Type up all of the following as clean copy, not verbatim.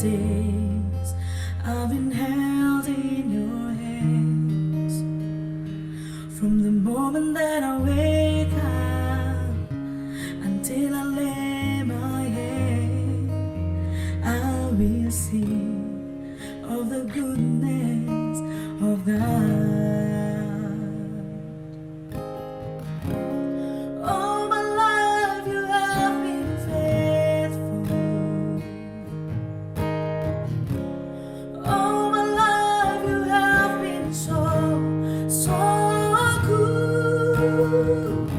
days I've been held in your hands. From the moment that I wake up until I lay my head, I will sing of the goodness of God. All my life you have been faithful. All my life you have been so good.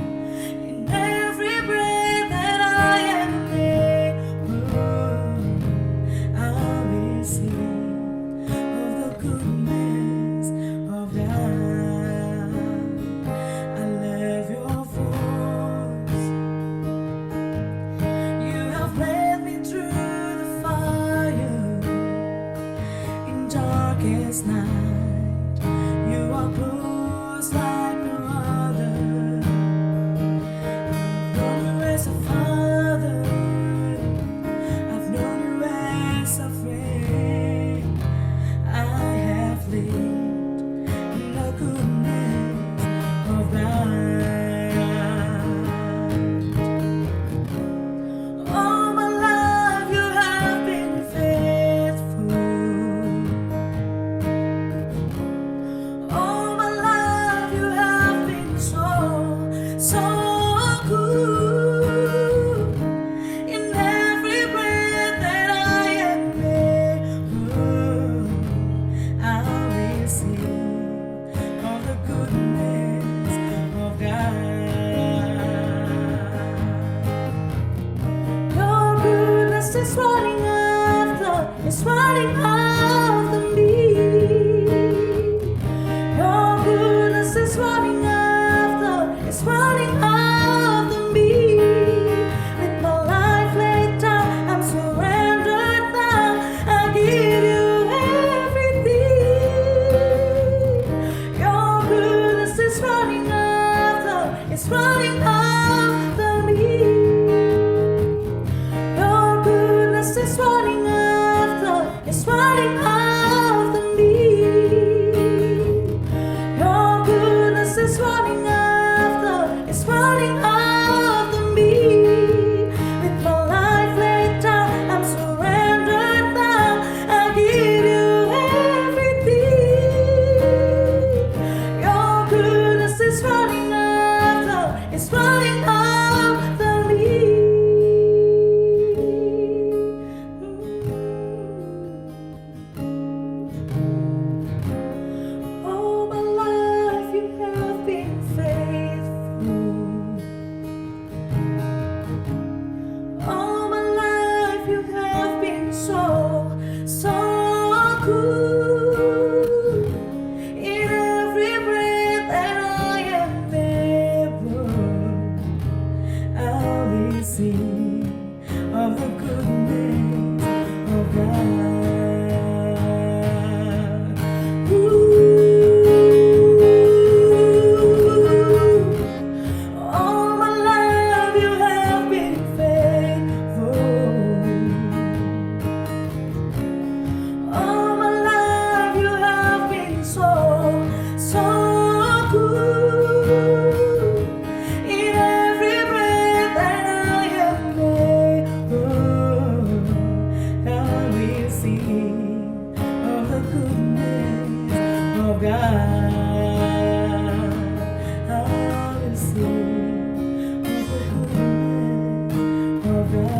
In every breath that I am able, I will sing of the goodness of God. I love your voice. You have led me through the fire in darkest night. You are close like no other. I've known you as a father. I've known you as a friend. I have lived in the goodness of God. All my life you have been faithful. All my life you have been so good. In every breath that I am able, I will sing of the goodness of God. Your goodness is running after me. Your goodness is running after me. With my life laid down, I'm surrendered now. I give you everything. Your goodness is running after me. Your goodness is running after me. Your goodness is running after me. With my life laid down, I'm surrendered now. I give you everything. Your goodness is running after me. All my life you have been faithful. All my life you have been so good. In every breath that I am able, I will sing of the goodness of God. All my life you have been faithful. All my life you have been so good. In every breath that I am able, I will sing of the goodness of God. I will sing of the goodness of God.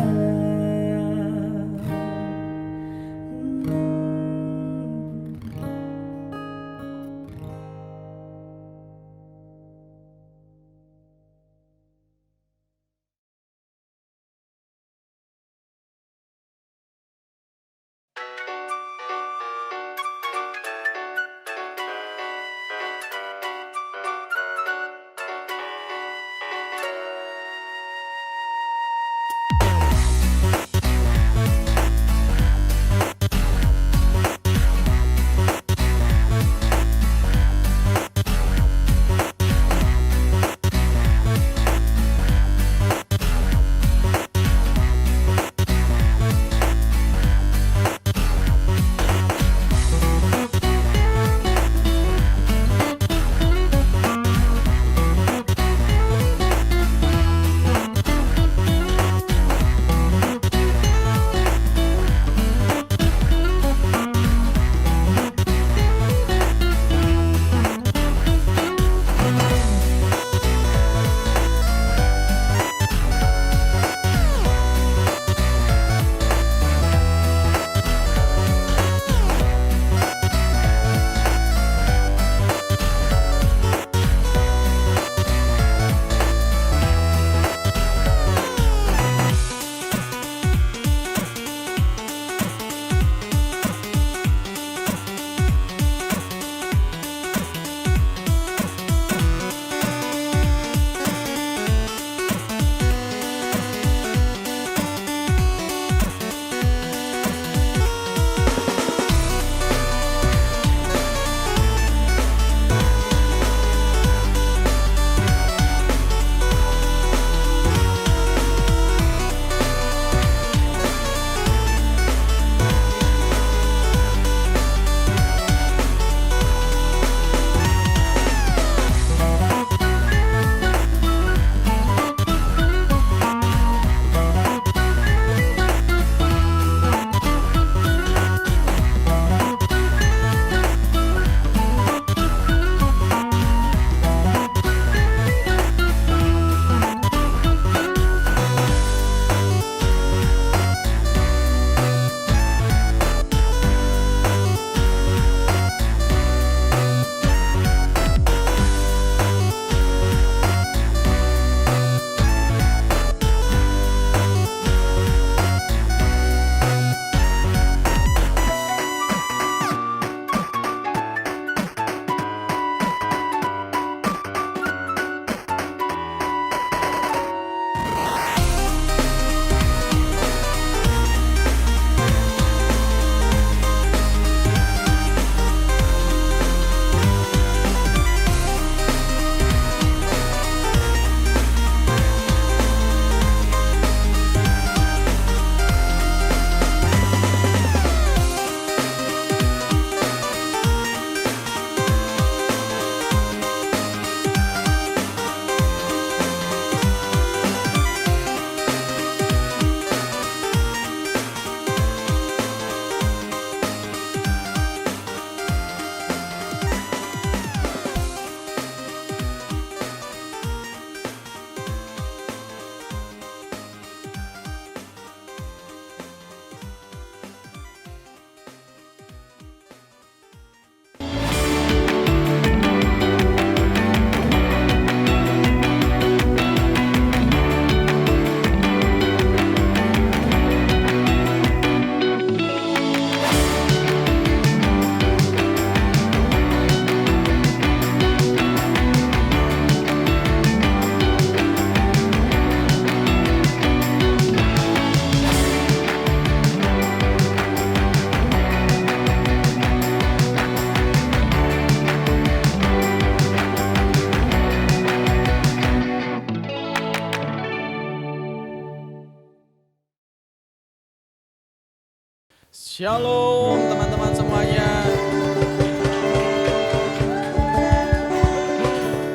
Shalom teman-teman semuanya.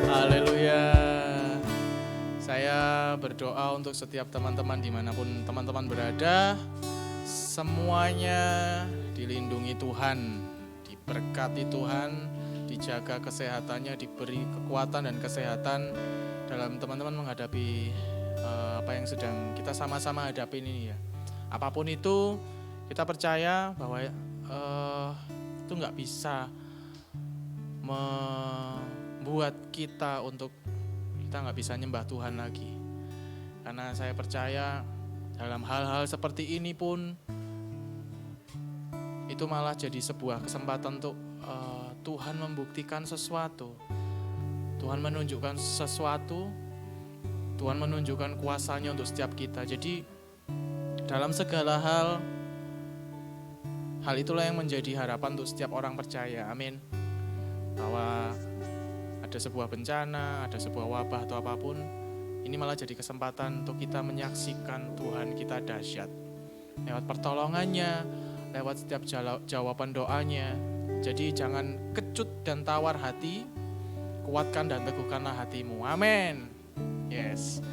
Haleluya. Saya berdoa untuk setiap teman-teman dimanapun teman-teman berada. Semuanya dilindungi Tuhan, diberkati Tuhan, dijaga kesehatannya, diberi kekuatan dan kesehatan dalam teman-teman menghadapi apa yang sedang kita sama-sama hadapi ini ya. Apapun itu, kita percaya bahwa itu nggak bisa membuat kita nggak bisa nyembah Tuhan lagi. Karena saya percaya dalam hal-hal seperti ini pun itu malah jadi sebuah kesempatan untuk Tuhan membuktikan sesuatu. Tuhan menunjukkan sesuatu, Tuhan menunjukkan kuasa-Nya untuk setiap kita. Jadi dalam segala hal itulah yang menjadi harapan untuk setiap orang percaya, amin. Bahwa ada sebuah bencana, ada sebuah wabah atau apapun, ini malah jadi kesempatan untuk kita menyaksikan Tuhan kita dahsyat. Lewat pertolongannya, lewat setiap jawaban doanya. Jadi jangan kecut dan tawar hati, kuatkan dan teguhkanlah hatimu, amin. Yes.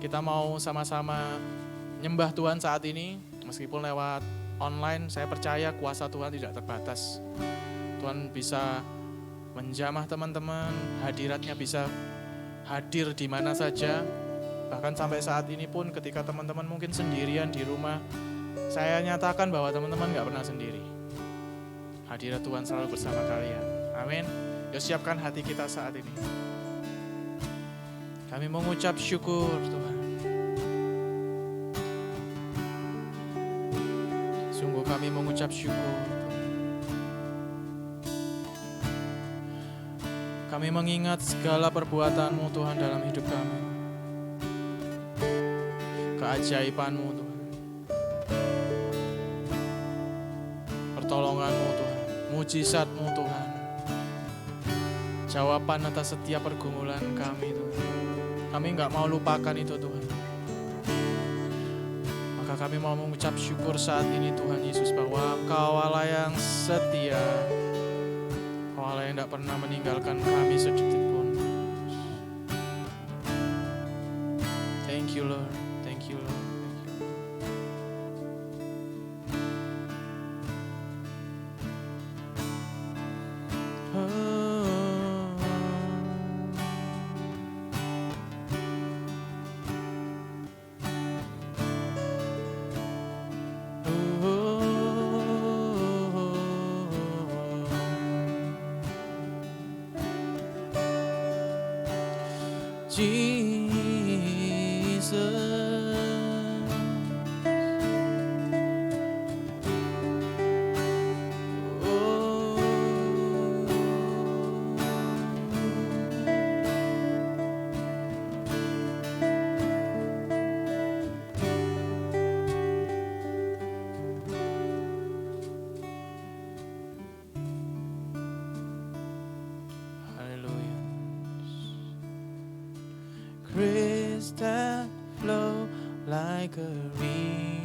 Kita mau sama-sama nyembah Tuhan saat ini, meskipun lewat online, saya percaya kuasa Tuhan tidak terbatas. Tuhan bisa menjamah teman-teman, hadiratnya bisa hadir di mana saja. Bahkan sampai saat ini pun ketika teman-teman mungkin sendirian di rumah, saya nyatakan bahwa teman-teman gak pernah sendiri. Hadirat Tuhan selalu bersama kalian. Amin. Yuk siapkan hati kita saat ini. Kami mengucap syukur Tuhan. Sungguh kami mengucap syukur. Kami mengingat segala perbuatan-Mu Tuhan dalam hidup kami. Keajaiban-Mu Tuhan. Pertolongan-Mu Tuhan. Mujizat-Mu Tuhan. Jawaban atas setiap pergumulan kami Tuhan. Kami gak mau lupakan itu Tuhan. Maka kami mau mengucap syukur saat ini Tuhan Yesus bahwa Engkau Allah yang setia, Engkau Allah yang tidak pernah meninggalkan kami sedetik pun. Thank you Lord, thank you Lord, thank you. Grace that flow like a river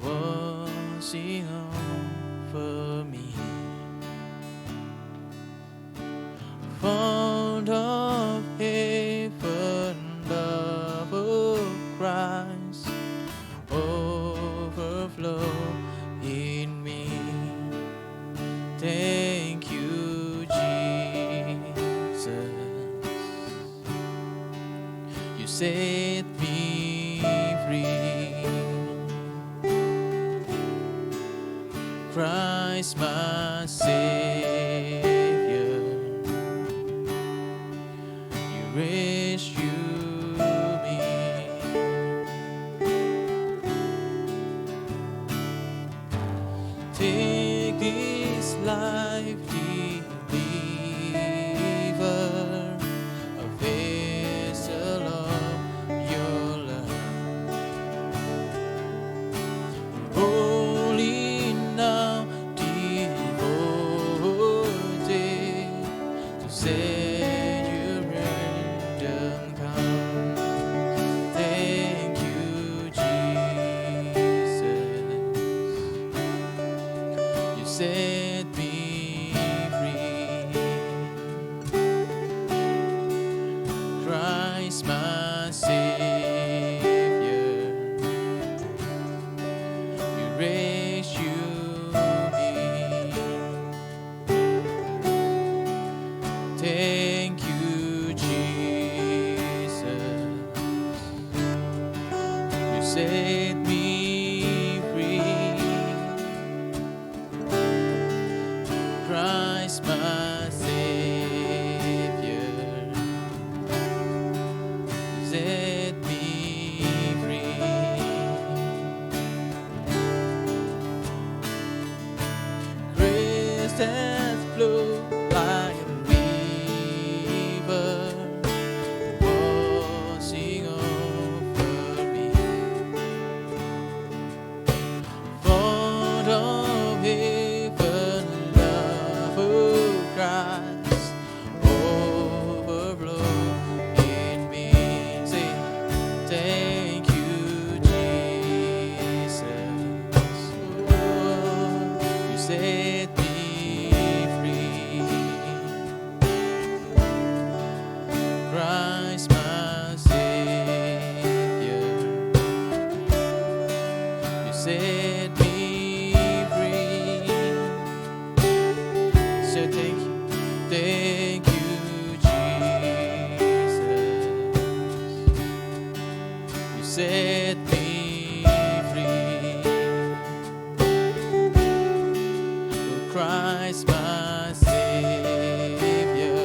washing over me, fount of heaven, love of Christ, overflow in me. Thank you, Jesus. You set me free. Christ my Savior, you rescue me. Take this life, deliver a vessel of your love. Holy now, devoted to set your random come. Thank you, Jesus. set me free. Christ my Savior, you rescue me. Thank you, Jesus, you set me free. Christ my Savior, set me free. Grace has flowed like a river, washing over me. Fount of heaven, love of Christ, overflow in me. Say, thank you, Jesus. Oh, you set me free. Christ my Savior, you set me free. So thank you, Jesus. You set me free. Oh, Christ my Savior,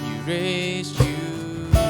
you rescue me.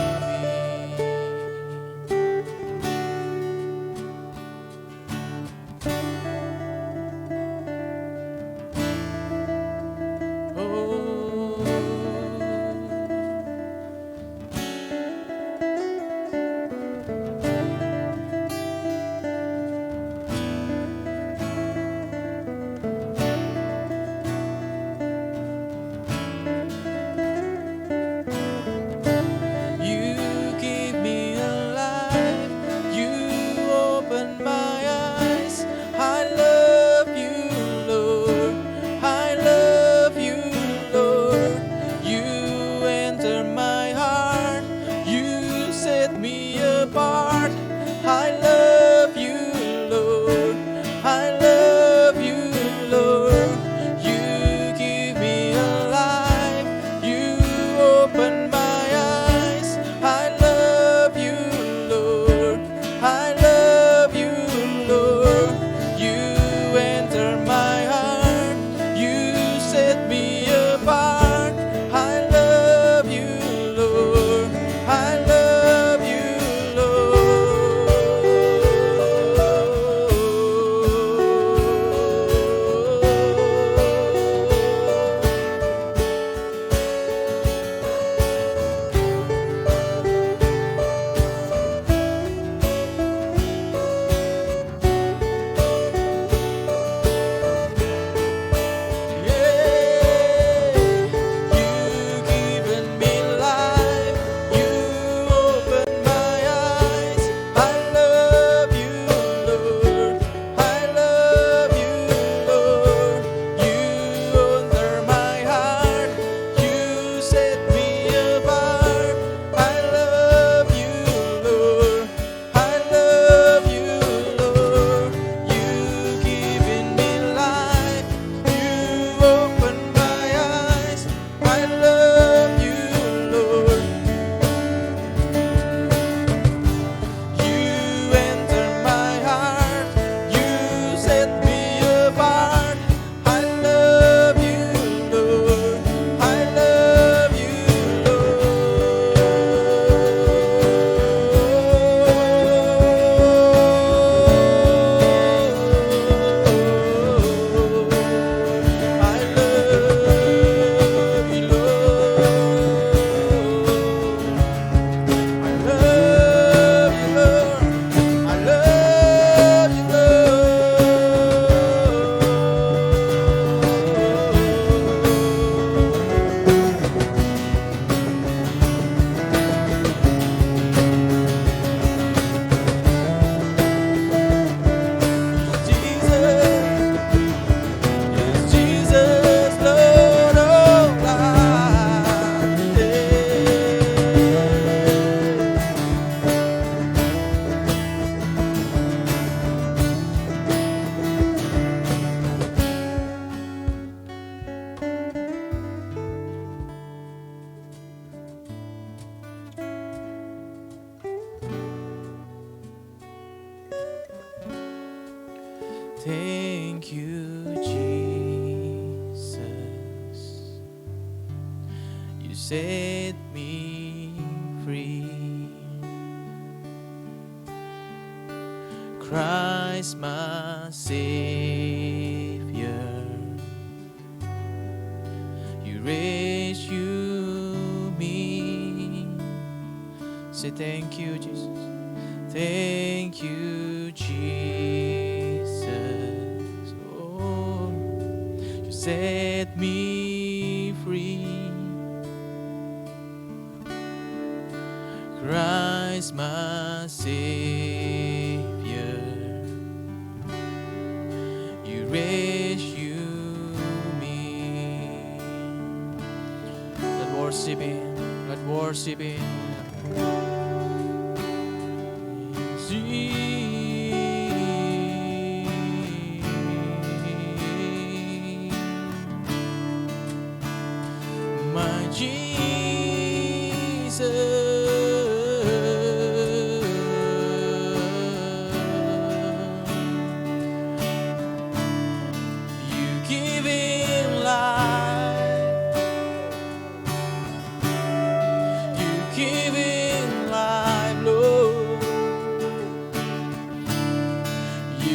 Thank you, Jesus. You set me free. Christ my Savior. You rescue me. Say thank you, Jesus. Thank you, Jesus. Oh, you set me free. Christ my Savior. You rescue me. Let's worship Him. Let's worship Him. My Jesus.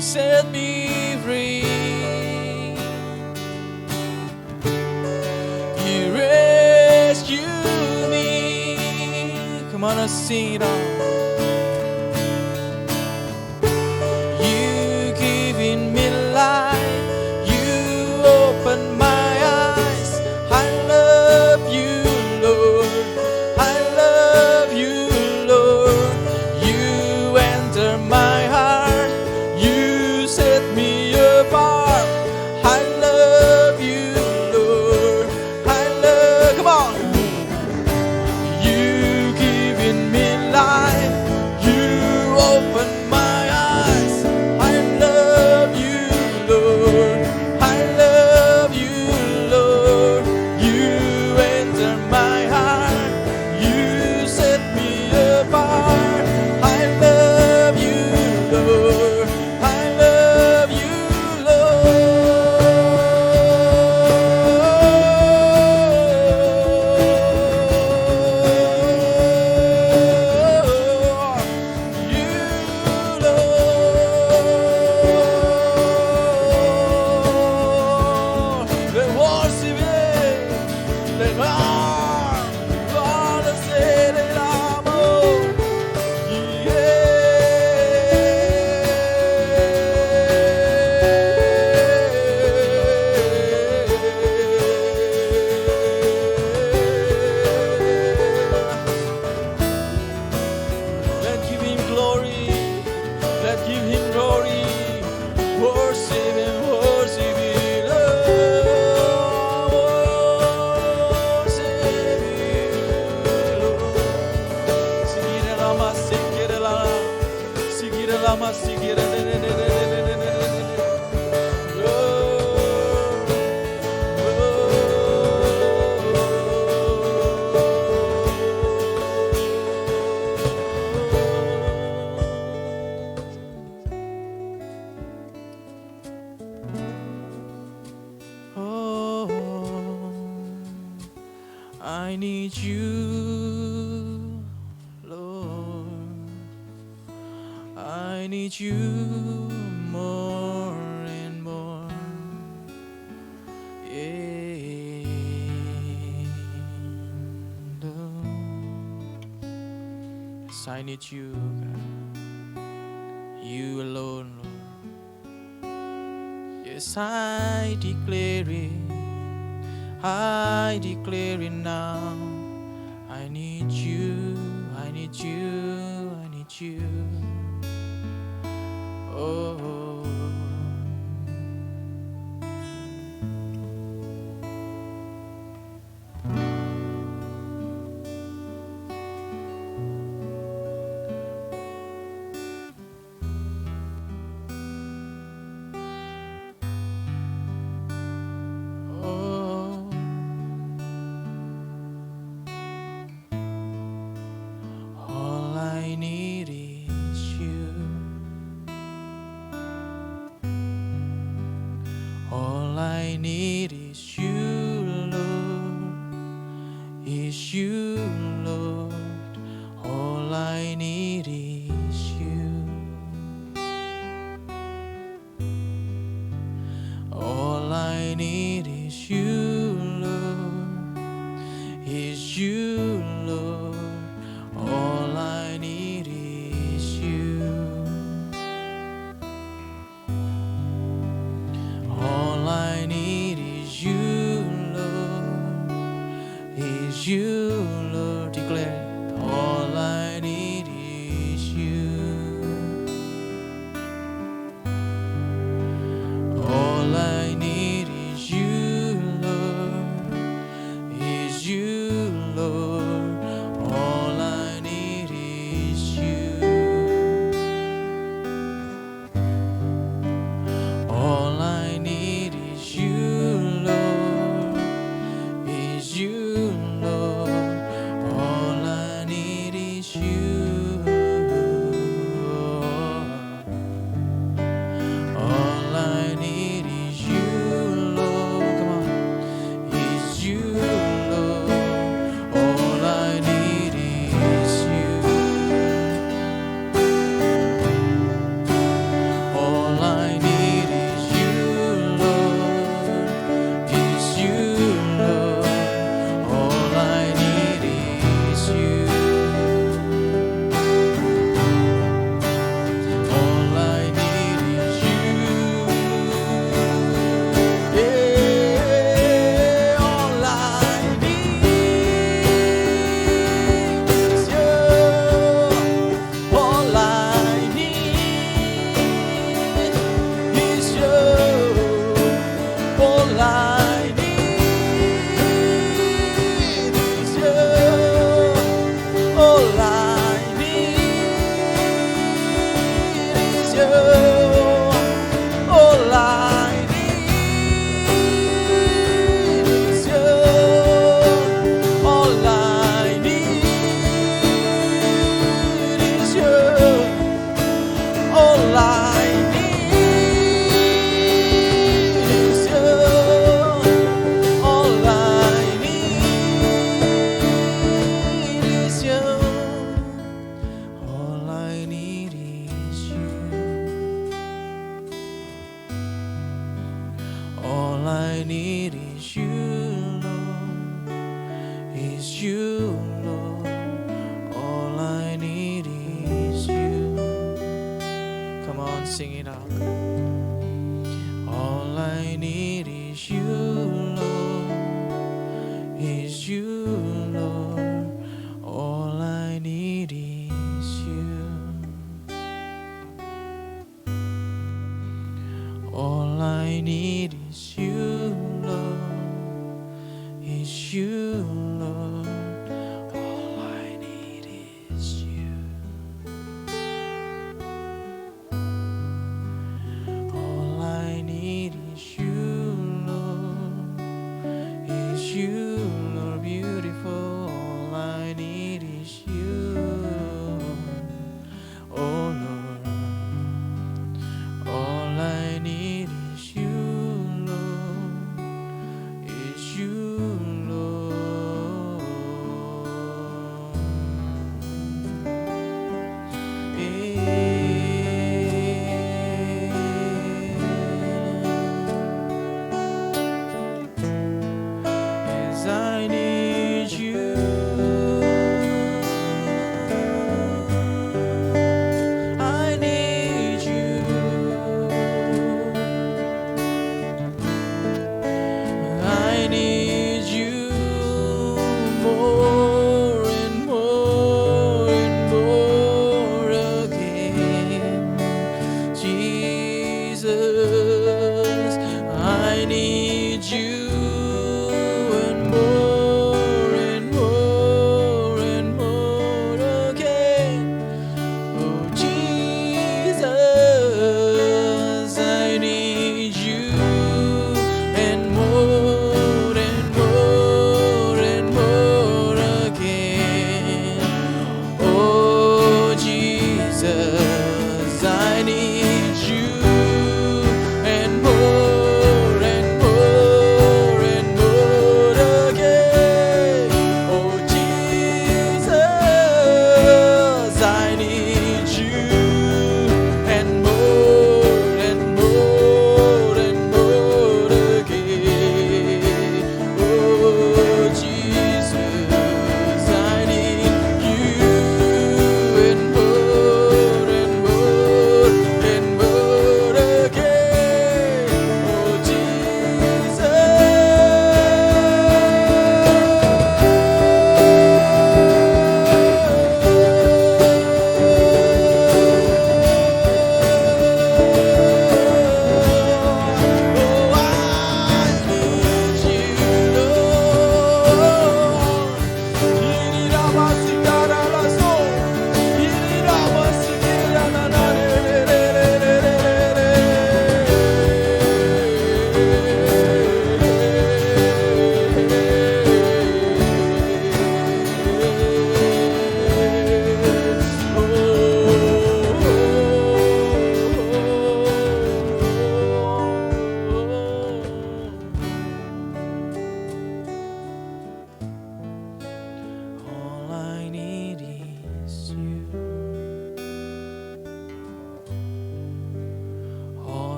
Set me free. You rescue me. Come on, let's sing it out. You giving me life. You open my eyes. I love you, Lord. I love you, Lord. You enter my heart. Set me apart. I love you, Lord. I love. Come on. You giving me life. You open my eyes. I love you, Lord. I love you, Lord. You enter my heart. You set me apart. I love you, Lord. I need you, Lord. I need you more and more. Yeah. Yes, I need you, God. You alone, Lord. Yes, I declare it. I declare it now. I need you, I need you, I need you. Oh. All I need is I need is you, Lord. Is you, Lord. All I need is you. All I need is you, Lord. Is you, Lord. All I need is you. All I need is you, Lord. Is you, Lord. Declare. All I need is you. All I need is you, Lord. Is you, Lord. All I need is you. All I need is you, Lord. Is you, Lord. All I need is you. All I need is you, Lord. Come on. Is you, Lord. All I need is you. All I need is you, Lord. Is you, Lord. All I need is you. All I need is you. Yeah, all I need is you. All I need is you. All I need is you. All I need is you. All I need is you. All I need is you. All I need is you. All I need is you. All I need is you. All I need is you, Lord. Is you, Lord. All I need is you. Come on, sing it out. All I need is you, Lord. Is you, Lord. All I need is you. All I need is you, Lord. Is you, Lord. All I need is you. All I need is you, Lord. Is you, Lord, beautiful. All I need is you. Oh Lord, all I need is you, Lord.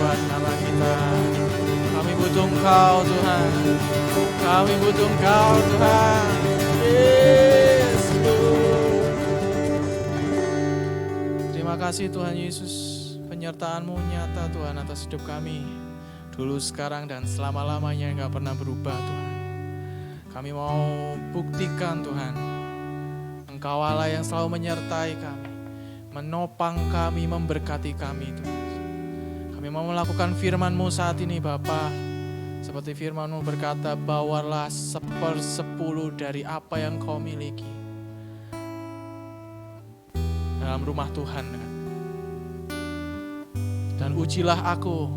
Tuhan Allah kita. Kami butuh Engkau Tuhan. Kami butuh Engkau Tuhan. Yes, Lord. Terima kasih Tuhan Yesus. Penyertaan-Mu nyata Tuhan atas hidup kami. Dulu, sekarang, dan selama-lamanya enggak pernah berubah Tuhan. Kami mau buktikan Tuhan, Engkau Allah yang selalu menyertai kami, menopang kami, memberkati kami Tuhan. Kami mau melakukan firman-Mu saat ini Bapa. Seperti firman-Mu berkata, bawalah 1/10 dari apa yang Kau miliki dalam rumah Tuhan. Dan ujilah aku,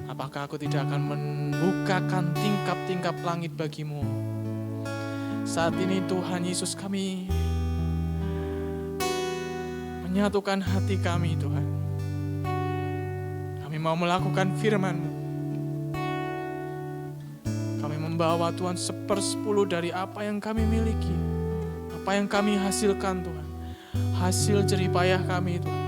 apakah aku tidak akan membukakan tingkap-tingkap langit bagimu. Saat ini Tuhan Yesus, kami menyatukan hati kami Tuhan. Kami mau melakukan firman-Mu. Kami membawa Tuhan 1/10 dari apa yang kami miliki. Apa yang kami hasilkan Tuhan. Hasil jerih payah kami Tuhan.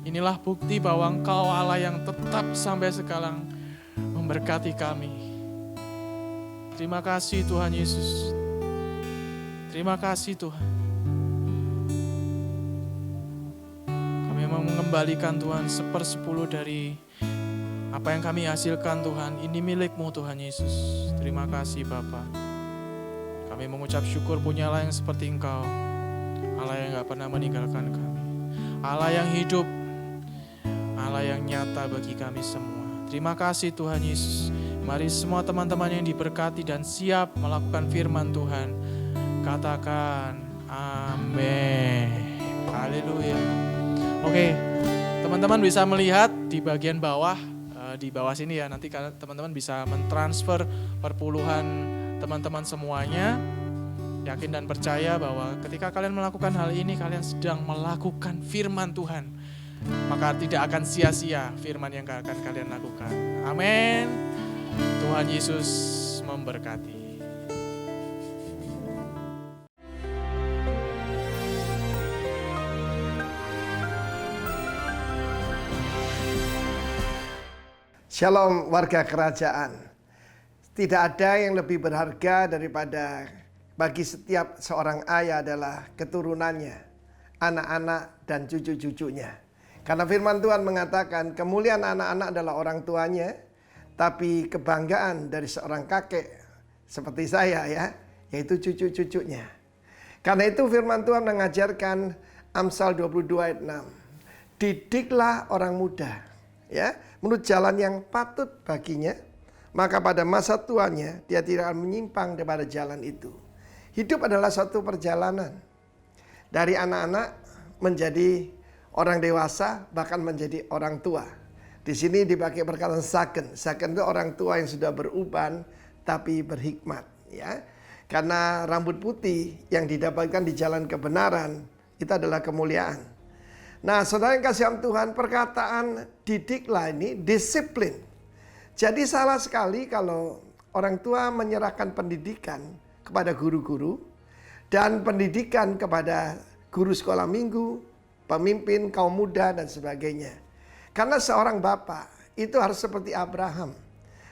Inilah bukti bahwa Engkau Allah yang tetap sampai sekarang memberkati kami. Terima kasih Tuhan Yesus. Terima kasih Tuhan. Kami mau mengembalikan Tuhan 1/10 dari apa yang kami hasilkan Tuhan. Ini milik-Mu Tuhan Yesus. Terima kasih Bapa. Kami mengucap syukur punya Allah yang seperti Engkau. Allah yang gak pernah meninggalkan kami. Allah yang hidup. Allah yang nyata bagi kami semua. Terima kasih Tuhan Yesus. Mari semua teman-teman yang diberkati dan siap melakukan firman Tuhan, katakan amin. Haleluya. Oke, teman-teman bisa melihat di bagian bawah, di bawah sini ya, nanti teman-teman bisa mentransfer perpuluhan teman-teman semuanya. Yakin dan percaya bahwa ketika kalian melakukan hal ini, kalian sedang melakukan firman Tuhan. Maka tidak akan sia-sia firman yang akan kalian lakukan. Amin. Tuhan Yesus memberkati. Shalom warga kerajaan. Tidak ada yang lebih berharga daripada bagi setiap seorang ayah adalah keturunannya, anak-anak dan cucu-cucunya. Karena firman Tuhan mengatakan kemuliaan anak-anak adalah orang tuanya, tapi kebanggaan dari seorang kakek seperti saya ya, yaitu cucu-cucunya. Karena itu firman Tuhan mengajarkan Amsal 22 ayat 6. Didiklah orang muda ya, menurut jalan yang patut baginya, maka pada masa tuanya dia tidak akan menyimpang daripada jalan itu. Hidup adalah suatu perjalanan dari anak-anak menjadi orang dewasa, bahkan menjadi orang tua. Di sini dipakai perkataan saken. Saken itu orang tua yang sudah beruban tapi berhikmat, ya. Karena rambut putih yang didapatkan di jalan kebenaran itu adalah kemuliaan. Nah, saudara yang kasih Tuhan, perkataan didiklah ini disiplin. Jadi salah sekali kalau orang tua menyerahkan pendidikan kepada guru-guru dan pendidikan kepada guru sekolah minggu, pemimpin kaum muda dan sebagainya. Karena seorang bapak itu harus seperti Abraham.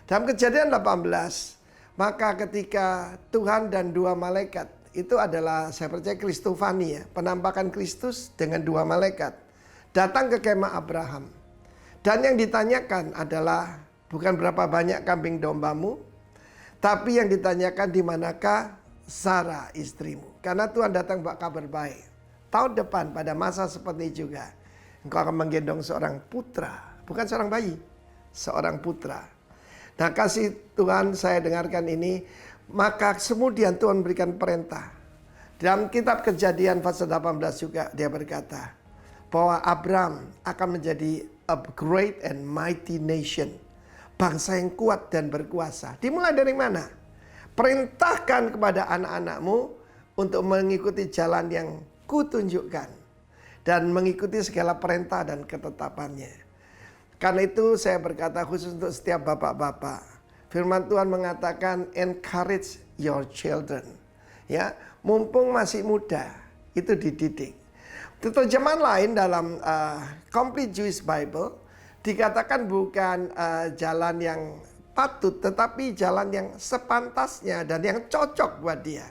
Dalam Kejadian 18, maka ketika Tuhan dan dua malaikat, itu adalah saya percaya Kristofani ya, penampakan Kristus dengan dua malaikat, datang ke kemah Abraham. Dan yang ditanyakan adalah bukan berapa banyak kambing dombamu, tapi yang ditanyakan di manakah Sarah istrimu. Karena Tuhan datang bawa kabar baik. Tahun depan pada masa seperti juga, engkau akan menggendong seorang putra. Bukan seorang bayi, seorang putra. Nah kasih Tuhan saya dengarkan ini. Maka kemudian Tuhan berikan perintah. Dalam kitab Kejadian pasal 18 juga dia berkata bahwa Abraham akan menjadi a great and mighty nation. Bangsa yang kuat dan berkuasa. Dimulai dari mana? Perintahkan kepada anak-anakmu untuk mengikuti jalan yang kutunjukkan dan mengikuti segala perintah dan ketetapannya. Karena itu saya berkata khusus untuk setiap bapak-bapak. Firman Tuhan mengatakan encourage your children. Ya, mumpung masih muda itu dididik. Terjemahan lain dalam Complete Jewish Bible Dikatakan bukan jalan yang patut, tetapi jalan yang sepantasnya dan yang cocok buat dia.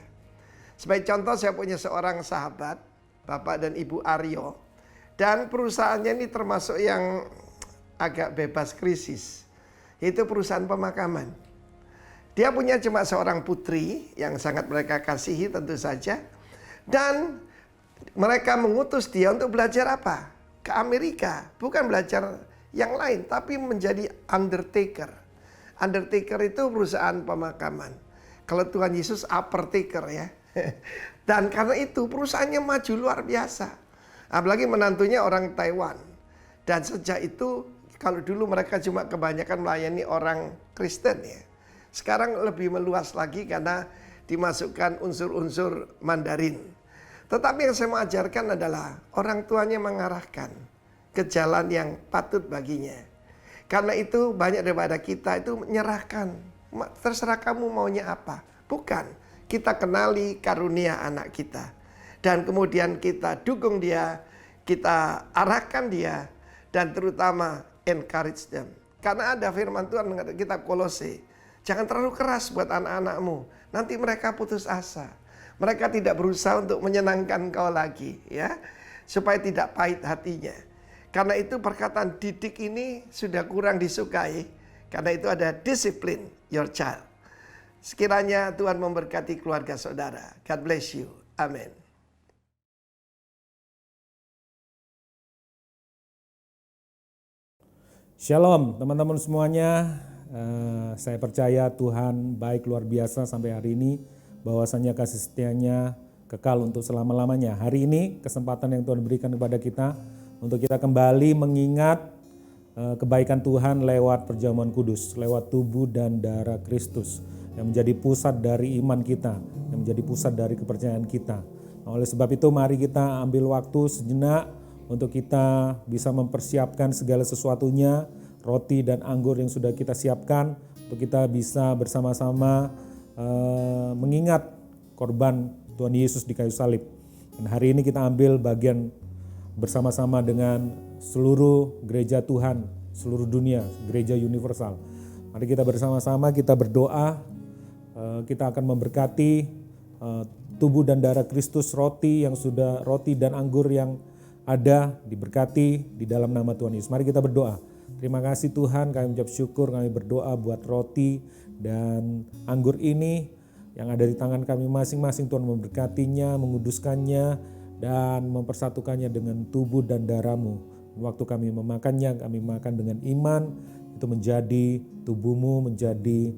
Sebagai contoh, saya punya seorang sahabat, Bapak dan Ibu Aryo, dan perusahaannya ini termasuk yang agak bebas krisis. Itu perusahaan pemakaman. Dia punya cuma seorang putri yang sangat mereka kasihi tentu saja. Dan mereka mengutus dia untuk belajar apa? Ke Amerika. Bukan belajar yang lain, tapi menjadi undertaker. Undertaker itu perusahaan pemakaman. Kalau Tuhan Yesus uppertaker ya. Dan karena itu perusahaannya maju luar biasa. Apalagi menantunya orang Taiwan. Dan sejak itu, kalau dulu mereka cuma kebanyakan melayani orang Kristen ya. Sekarang lebih meluas lagi karena dimasukkan unsur-unsur Mandarin. Tetapi yang saya mau ajarkan adalah orang tuanya mengarahkan ke jalan yang patut baginya. Karena itu banyak daripada kita itu menyerahkan. Terserah kamu maunya apa. Bukan. Kita kenali karunia anak kita. Dan kemudian kita dukung dia. Kita arahkan dia. Dan terutama encourage them. Karena ada firman Tuhan mengatakan kitab Kolose, jangan terlalu keras buat anak-anakmu. Nanti mereka putus asa. Mereka tidak berusaha untuk menyenangkan kau lagi, ya, supaya tidak pahit hatinya. Karena itu perkataan didik ini sudah kurang disukai. Karena itu ada discipline your child. Sekiranya Tuhan memberkati keluarga saudara. God bless you. Amin. Shalom teman-teman semuanya, saya percaya Tuhan baik luar biasa sampai hari ini, bahwasanya kasih setianya kekal untuk selama-lamanya. Hari ini kesempatan yang Tuhan berikan kepada kita untuk kita kembali mengingat kebaikan Tuhan lewat perjamuan kudus, lewat tubuh dan darah Kristus yang menjadi pusat dari iman kita, yang menjadi pusat dari kepercayaan kita. Nah, oleh sebab itu mari kita ambil waktu sejenak untuk kita bisa mempersiapkan segala sesuatunya, roti dan anggur yang sudah kita siapkan, untuk kita bisa bersama-sama mengingat korban Tuhan Yesus di kayu salib. Dan hari ini kita ambil bagian bersama-sama dengan seluruh gereja Tuhan, seluruh dunia, gereja universal. Mari kita bersama-sama kita berdoa, kita akan memberkati tubuh dan darah Kristus, roti dan anggur yang ada diberkati di dalam nama Tuhan Yesus. Mari kita berdoa. Terima kasih Tuhan, kami mengucap syukur, kami berdoa buat roti dan anggur ini yang ada di tangan kami masing-masing. Tuhan memberkatinya, menguduskannya, dan mempersatukannya dengan tubuh dan darah-Mu. Waktu kami memakannya, kami makan dengan iman, itu menjadi tubuh-Mu, menjadi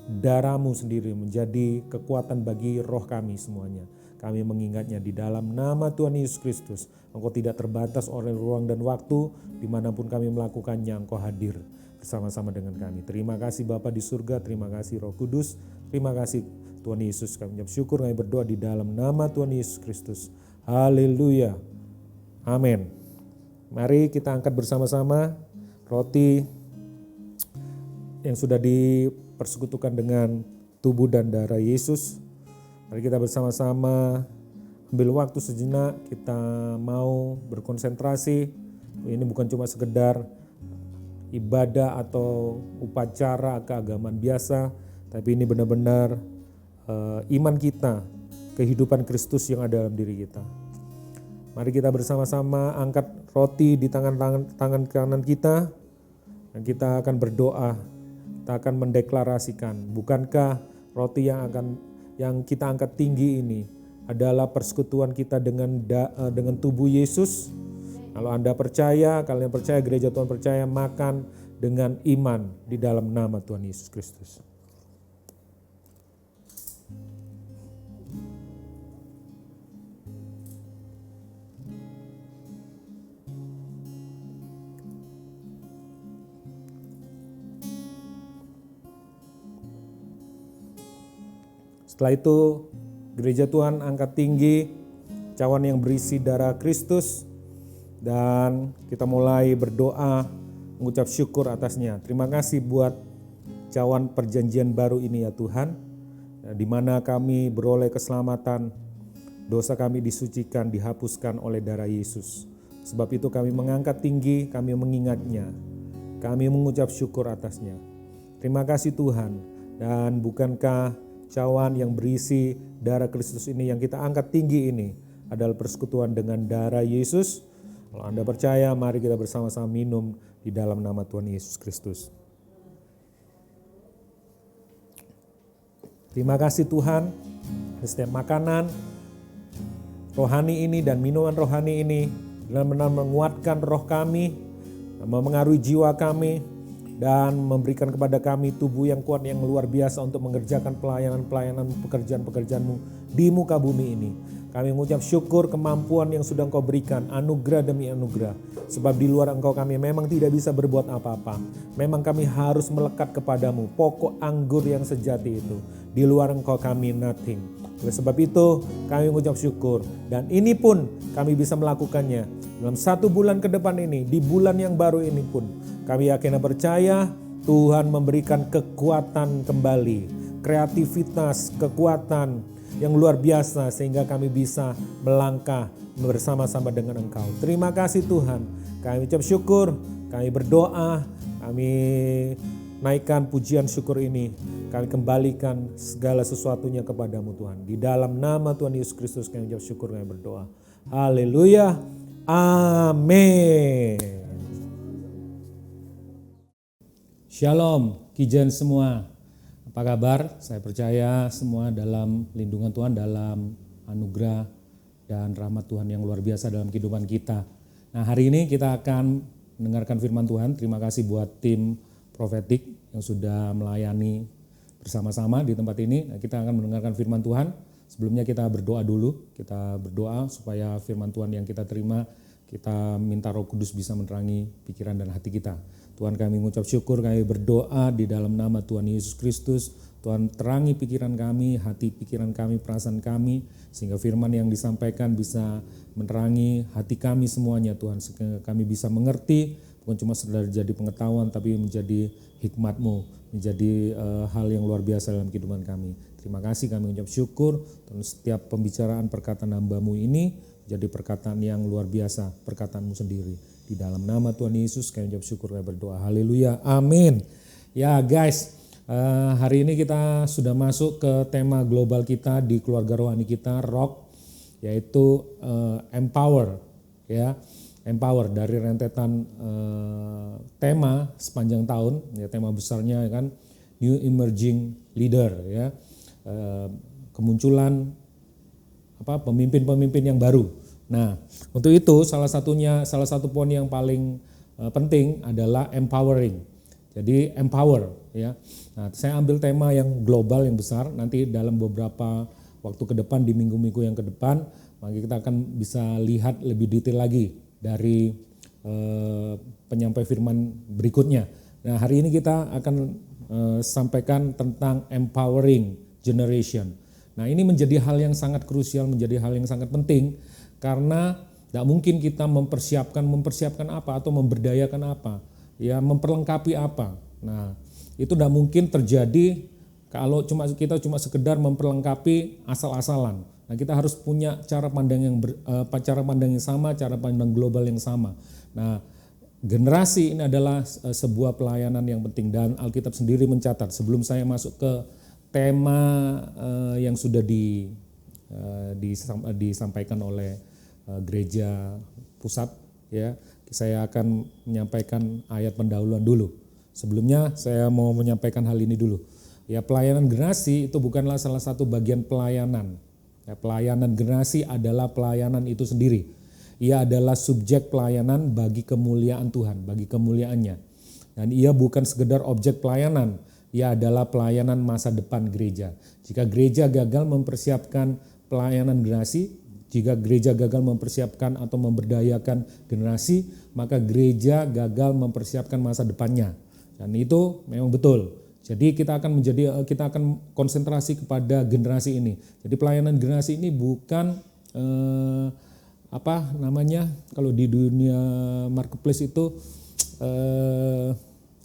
darah-Mu sendiri, menjadi kekuatan bagi roh kami semuanya. Kami mengingatnya di dalam nama Tuhan Yesus Kristus. Engkau tidak terbatas oleh ruang dan waktu, dimanapun kami melakukannya, Engkau hadir bersama-sama dengan kami. Terima kasih Bapa di surga, terima kasih Roh Kudus, terima kasih Tuhan Yesus. Kami mengucap syukur, kami berdoa di dalam nama Tuhan Yesus Kristus. Haleluya. Amin. Mari kita angkat bersama-sama roti yang sudah dipersekutukan dengan tubuh dan darah Yesus. Mari kita bersama-sama ambil waktu sejenak, kita mau berkonsentrasi. Ini bukan cuma sekedar ibadah atau upacara keagamaan biasa, tapi ini benar-benar iman kita, kehidupan Kristus yang ada dalam diri kita. Mari kita bersama-sama angkat roti di tangan kanan kita, dan kita akan berdoa, kita akan mendeklarasikan, bukankah roti yang kita angkat tinggi ini adalah persekutuan kita dengan tubuh Yesus. Kalau Anda percaya, kalian percaya, gereja Tuhan percaya, makan dengan iman di dalam nama Tuhan Yesus Kristus. Setelah itu gereja Tuhan angkat tinggi cawan yang berisi darah Kristus dan kita mulai berdoa mengucap syukur atasnya. Terima kasih buat cawan perjanjian baru ini ya Tuhan, di mana kami beroleh keselamatan, dosa kami disucikan, dihapuskan oleh darah Yesus. Sebab itu kami mengangkat tinggi, kami mengingatnya. Kami mengucap syukur atasnya. Terima kasih Tuhan. Dan bukankah cawan yang berisi darah Kristus ini yang kita angkat tinggi ini adalah persekutuan dengan darah Yesus? Kalau Anda percaya, mari kita bersama-sama minum di dalam nama Tuhan Yesus Kristus. Terima kasih Tuhan, setiap makanan rohani ini dan minuman rohani ini benar-benar menguatkan roh kami, memengaruhi jiwa kami, dan memberikan kepada kami tubuh yang kuat yang luar biasa untuk mengerjakan pelayanan-pelayanan pekerjaan-pekerjaan-Mu di muka bumi ini. Kami mengucap syukur kemampuan yang sudah Engkau berikan, anugerah demi anugerah. Sebab di luar Engkau kami memang tidak bisa berbuat apa-apa. Memang kami harus melekat kepadamu, pokok anggur yang sejati itu. Di luar Engkau kami nothing. Oleh sebab itu kami mengucap syukur. Dan ini pun kami bisa melakukannya dalam 1 bulan ke depan ini, di bulan yang baru ini pun. Kami yakin dan percaya Tuhan memberikan kekuatan kembali, kreativitas, kekuatan yang luar biasa sehingga kami bisa melangkah bersama-sama dengan Engkau. Terima kasih Tuhan. Kami ucap syukur, kami berdoa, kami naikkan pujian syukur ini. Kami kembalikan segala sesuatunya kepadamu Tuhan. Di dalam nama Tuhan Yesus Kristus kami ucap syukur, kami berdoa. Haleluya. Amin. Shalom, Kijen semua. Apa kabar? Saya percaya semua dalam lindungan Tuhan, dalam anugerah dan rahmat Tuhan yang luar biasa dalam kehidupan kita. Nah, hari ini kita akan mendengarkan firman Tuhan. Terima kasih buat tim Prophetic yang sudah melayani bersama-sama di tempat ini. Nah, kita akan mendengarkan firman Tuhan. Sebelumnya kita berdoa dulu. Kita berdoa supaya firman Tuhan yang kita terima, kita minta Roh Kudus bisa menerangi pikiran dan hati kita. Tuhan, kami mengucap syukur, kami berdoa di dalam nama Tuhan Yesus Kristus. Tuhan, terangi pikiran kami, hati pikiran kami, perasaan kami, sehingga firman yang disampaikan bisa menerangi hati kami semuanya Tuhan. Sehingga kami bisa mengerti, bukan cuma sekedar jadi pengetahuan, tapi menjadi hikmat-Mu, menjadi hal yang luar biasa dalam kehidupan kami. Terima kasih, kami mengucap syukur. Tuhan, setiap pembicaraan perkataan hamba-Mu ini jadi perkataan yang luar biasa, perkataan-Mu sendiri. Di dalam nama Tuhan Yesus kami ucap syukur, kami berdoa. Haleluya, amin. Ya guys, hari ini kita sudah masuk ke tema global kita di keluarga rohani kita, Rock, yaitu empower. Ya, empower dari rentetan tema sepanjang tahun. Ya, tema besarnya kan New Emerging Leader. Ya, kemunculan pemimpin-pemimpin yang baru. Nah, untuk itu salah satu poin yang paling penting adalah empowering. Jadi empower ya. Nah, saya ambil tema yang global yang besar, nanti dalam beberapa waktu ke depan, di minggu-minggu yang ke depan, maka kita akan bisa lihat lebih detail lagi dari penyampai firman berikutnya. Nah, hari ini kita akan sampaikan tentang empowering generation. Nah, ini menjadi hal yang sangat krusial, menjadi hal yang sangat penting. Karena tidak mungkin kita mempersiapkan apa atau memberdayakan apa, ya memperlengkapi apa. Nah, itu tidak mungkin terjadi kalau kita cuma sekedar memperlengkapi asal-asalan. Nah, kita harus punya cara pandang yang sama, cara pandang global yang sama. Nah, generasi ini adalah sebuah pelayanan yang penting dan Alkitab sendiri mencatat. Sebelum saya masuk ke tema yang sudah disampaikan oleh gereja pusat, ya, saya akan menyampaikan ayat pendahuluan dulu. Sebelumnya saya mau menyampaikan hal ini dulu. Ya, pelayanan generasi itu bukanlah salah satu bagian pelayanan. Ya, pelayanan generasi adalah pelayanan itu sendiri. Ia adalah subjek pelayanan bagi kemuliaan Tuhan, bagi kemuliaannya. Dan ia bukan sekedar objek pelayanan. Ia adalah pelayanan masa depan gereja. Jika gereja gagal mempersiapkan pelayanan generasi, jika gereja gagal mempersiapkan atau memberdayakan generasi, maka gereja gagal mempersiapkan masa depannya. Dan itu memang betul. Jadi kita akan konsentrasi kepada generasi ini. Jadi pelayanan generasi ini bukan kalau di dunia marketplace itu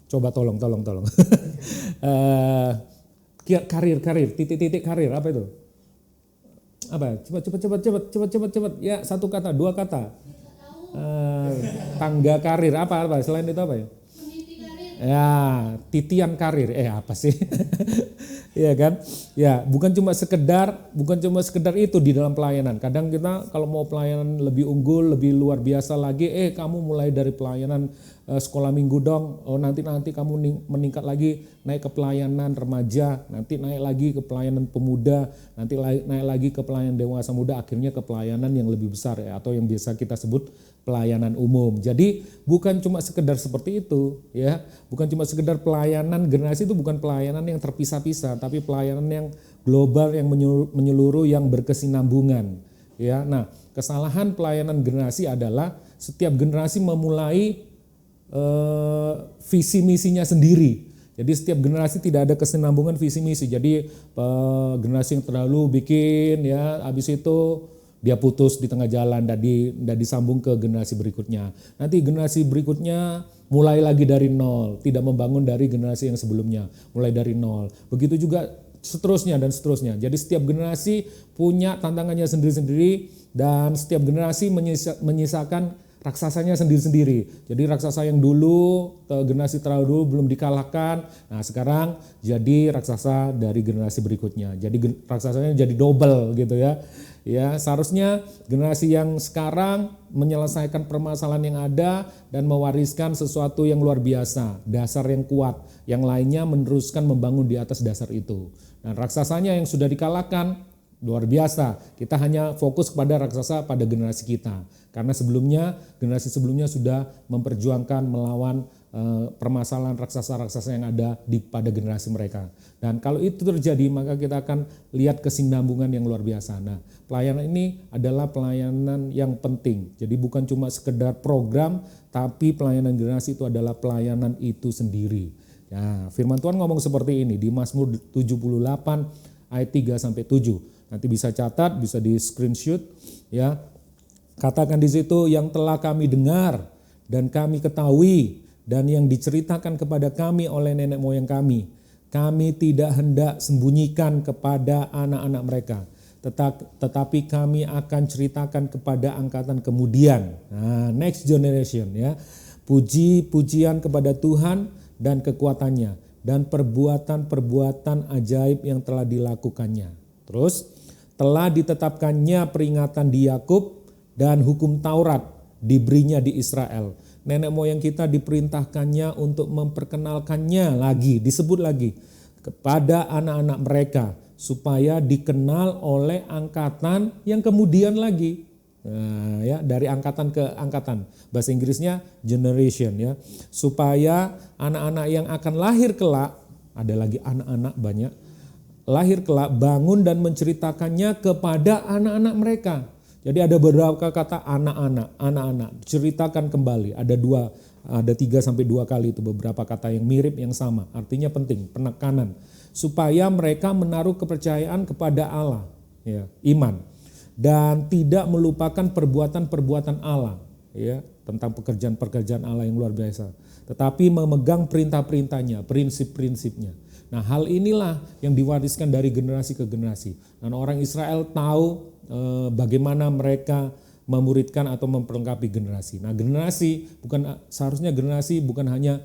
coba tolong. Karir, titik karir, apa itu? Apa? Cepat. Ya, satu kata, dua kata. Tangga karir apa selain itu apa ya? Ya, titian karir. Apa sih? Iya kan? Ya, bukan cuma sekedar itu di dalam pelayanan. Kadang kita kalau mau pelayanan lebih unggul, lebih luar biasa lagi, kamu mulai dari pelayanan sekolah minggu dong. Oh, nanti kamu meningkat lagi naik ke pelayanan remaja, nanti naik lagi ke pelayanan pemuda, nanti naik lagi ke pelayanan dewasa muda, akhirnya ke pelayanan yang lebih besar ya, atau yang biasa kita sebut pelayanan umum. Jadi bukan cuma sekedar seperti itu ya, bukan cuma sekedar pelayanan generasi itu, bukan pelayanan yang terpisah-pisah, tapi pelayanan yang global, yang menyeluruh, yang berkesinambungan ya. Nah, kesalahan pelayanan generasi adalah setiap generasi memulai visi misinya sendiri. Jadi setiap generasi tidak ada kesinambungan visi misi. Jadi generasi yang terlalu bikin ya, habis itu dia putus di tengah jalan, dan disambung ke generasi berikutnya. Nanti generasi berikutnya mulai lagi dari nol, tidak membangun dari generasi yang sebelumnya, mulai dari nol. Begitu juga seterusnya dan seterusnya. Jadi setiap generasi punya tantangannya sendiri-sendiri, dan setiap generasi menyisakan raksasanya sendiri-sendiri. Jadi raksasa yang dulu, generasi terdahulu belum dikalahkan, nah sekarang jadi raksasa dari generasi berikutnya. Jadi raksasanya jadi double gitu ya. Ya, seharusnya generasi yang sekarang menyelesaikan permasalahan yang ada dan mewariskan sesuatu yang luar biasa, dasar yang kuat, yang lainnya meneruskan membangun di atas dasar itu. Dan raksasanya yang sudah dikalahkan luar biasa. Kita hanya fokus kepada raksasa pada generasi kita. Karena generasi sebelumnya sudah memperjuangkan melawan permasalahan raksasa-raksasa yang ada pada generasi mereka. Dan kalau itu terjadi, maka kita akan lihat kesinambungan yang luar biasa. Nah, pelayanan ini adalah pelayanan yang penting. Jadi bukan cuma sekedar program, tapi pelayanan generasi itu adalah pelayanan itu sendiri. Nah, firman Tuhan ngomong seperti ini di Mazmur 78 ayat 3 sampai 7. Nanti bisa catat, bisa di screenshot ya. Katakan di situ, yang telah kami dengar dan kami ketahui dan yang diceritakan kepada kami oleh nenek moyang kami tidak hendak sembunyikan kepada anak-anak mereka, tetapi kami akan ceritakan kepada angkatan kemudian. Nah, next generation ya. Puji-pujian kepada Tuhan dan kekuatannya dan perbuatan-perbuatan ajaib yang telah dilakukannya. Terus, telah ditetapkannya peringatan di Yakub dan hukum Taurat diberinya di Israel. Nenek moyang kita diperintahkannya untuk memperkenalkannya lagi, disebut lagi kepada anak-anak mereka supaya dikenal oleh angkatan yang kemudian lagi. Nah, ya, dari angkatan ke angkatan. Bahasa Inggrisnya generation ya. Supaya anak-anak yang akan lahir kelak, ada lagi anak-anak banyak, lahir kelak bangun dan menceritakannya kepada anak-anak mereka. Jadi ada beberapa kata anak-anak, ceritakan kembali. Ada 3 sampai 2 kali itu beberapa kata yang mirip yang sama. Artinya penting, penekanan. Supaya mereka menaruh kepercayaan kepada Allah, ya, iman. Dan tidak melupakan perbuatan-perbuatan Allah, ya, tentang pekerjaan-pekerjaan Allah yang luar biasa. Tetapi memegang perintah-perintahnya, prinsip-prinsipnya. Nah, hal inilah yang diwariskan dari generasi ke generasi. Dan orang Israel tahu bagaimana mereka memuridkan atau memperlengkapi generasi. Nah, seharusnya generasi bukan hanya